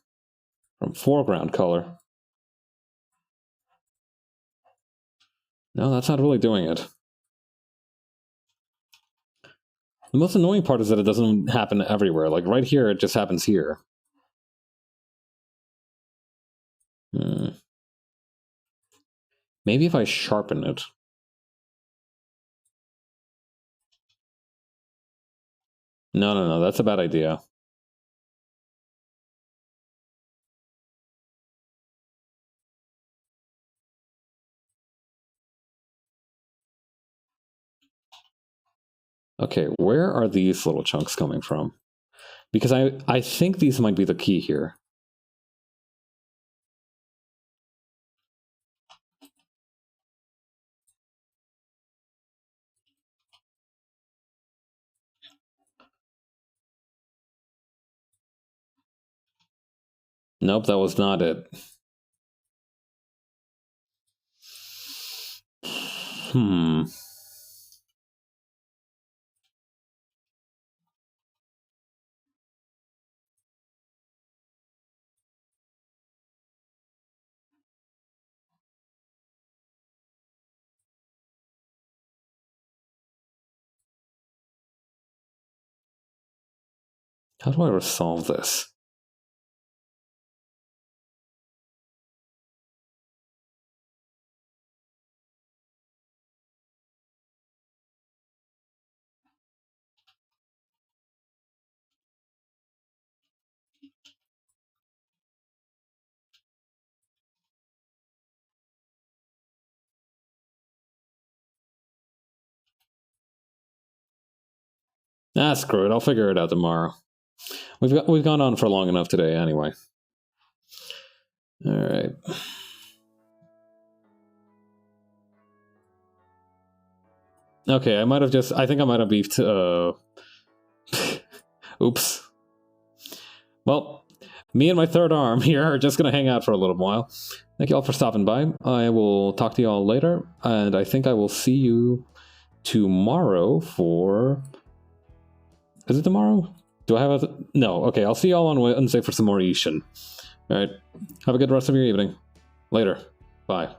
from foreground color. No, that's not really doing it. The most annoying part is that it doesn't happen everywhere. Like right here, it just happens here. Maybe if I sharpen it. No, that's a bad idea. Okay, where are these little chunks coming from? Because I think these might be the key here. Nope, that was not it. How do I resolve this? Ah, screw it. I'll figure it out tomorrow. We've gone on for long enough today, anyway. All right. Okay, I might have just. I think I might have beefed. Oops. Well, me and my third arm here are just gonna hang out for a little while. Thank you all for stopping by. I will talk to you all later, and I think I will see you tomorrow for. Is it tomorrow? Do I have a... No, okay, I'll see y'all on Wednesday for some more Ishin. Alright, have a good rest of your evening. Later. Bye.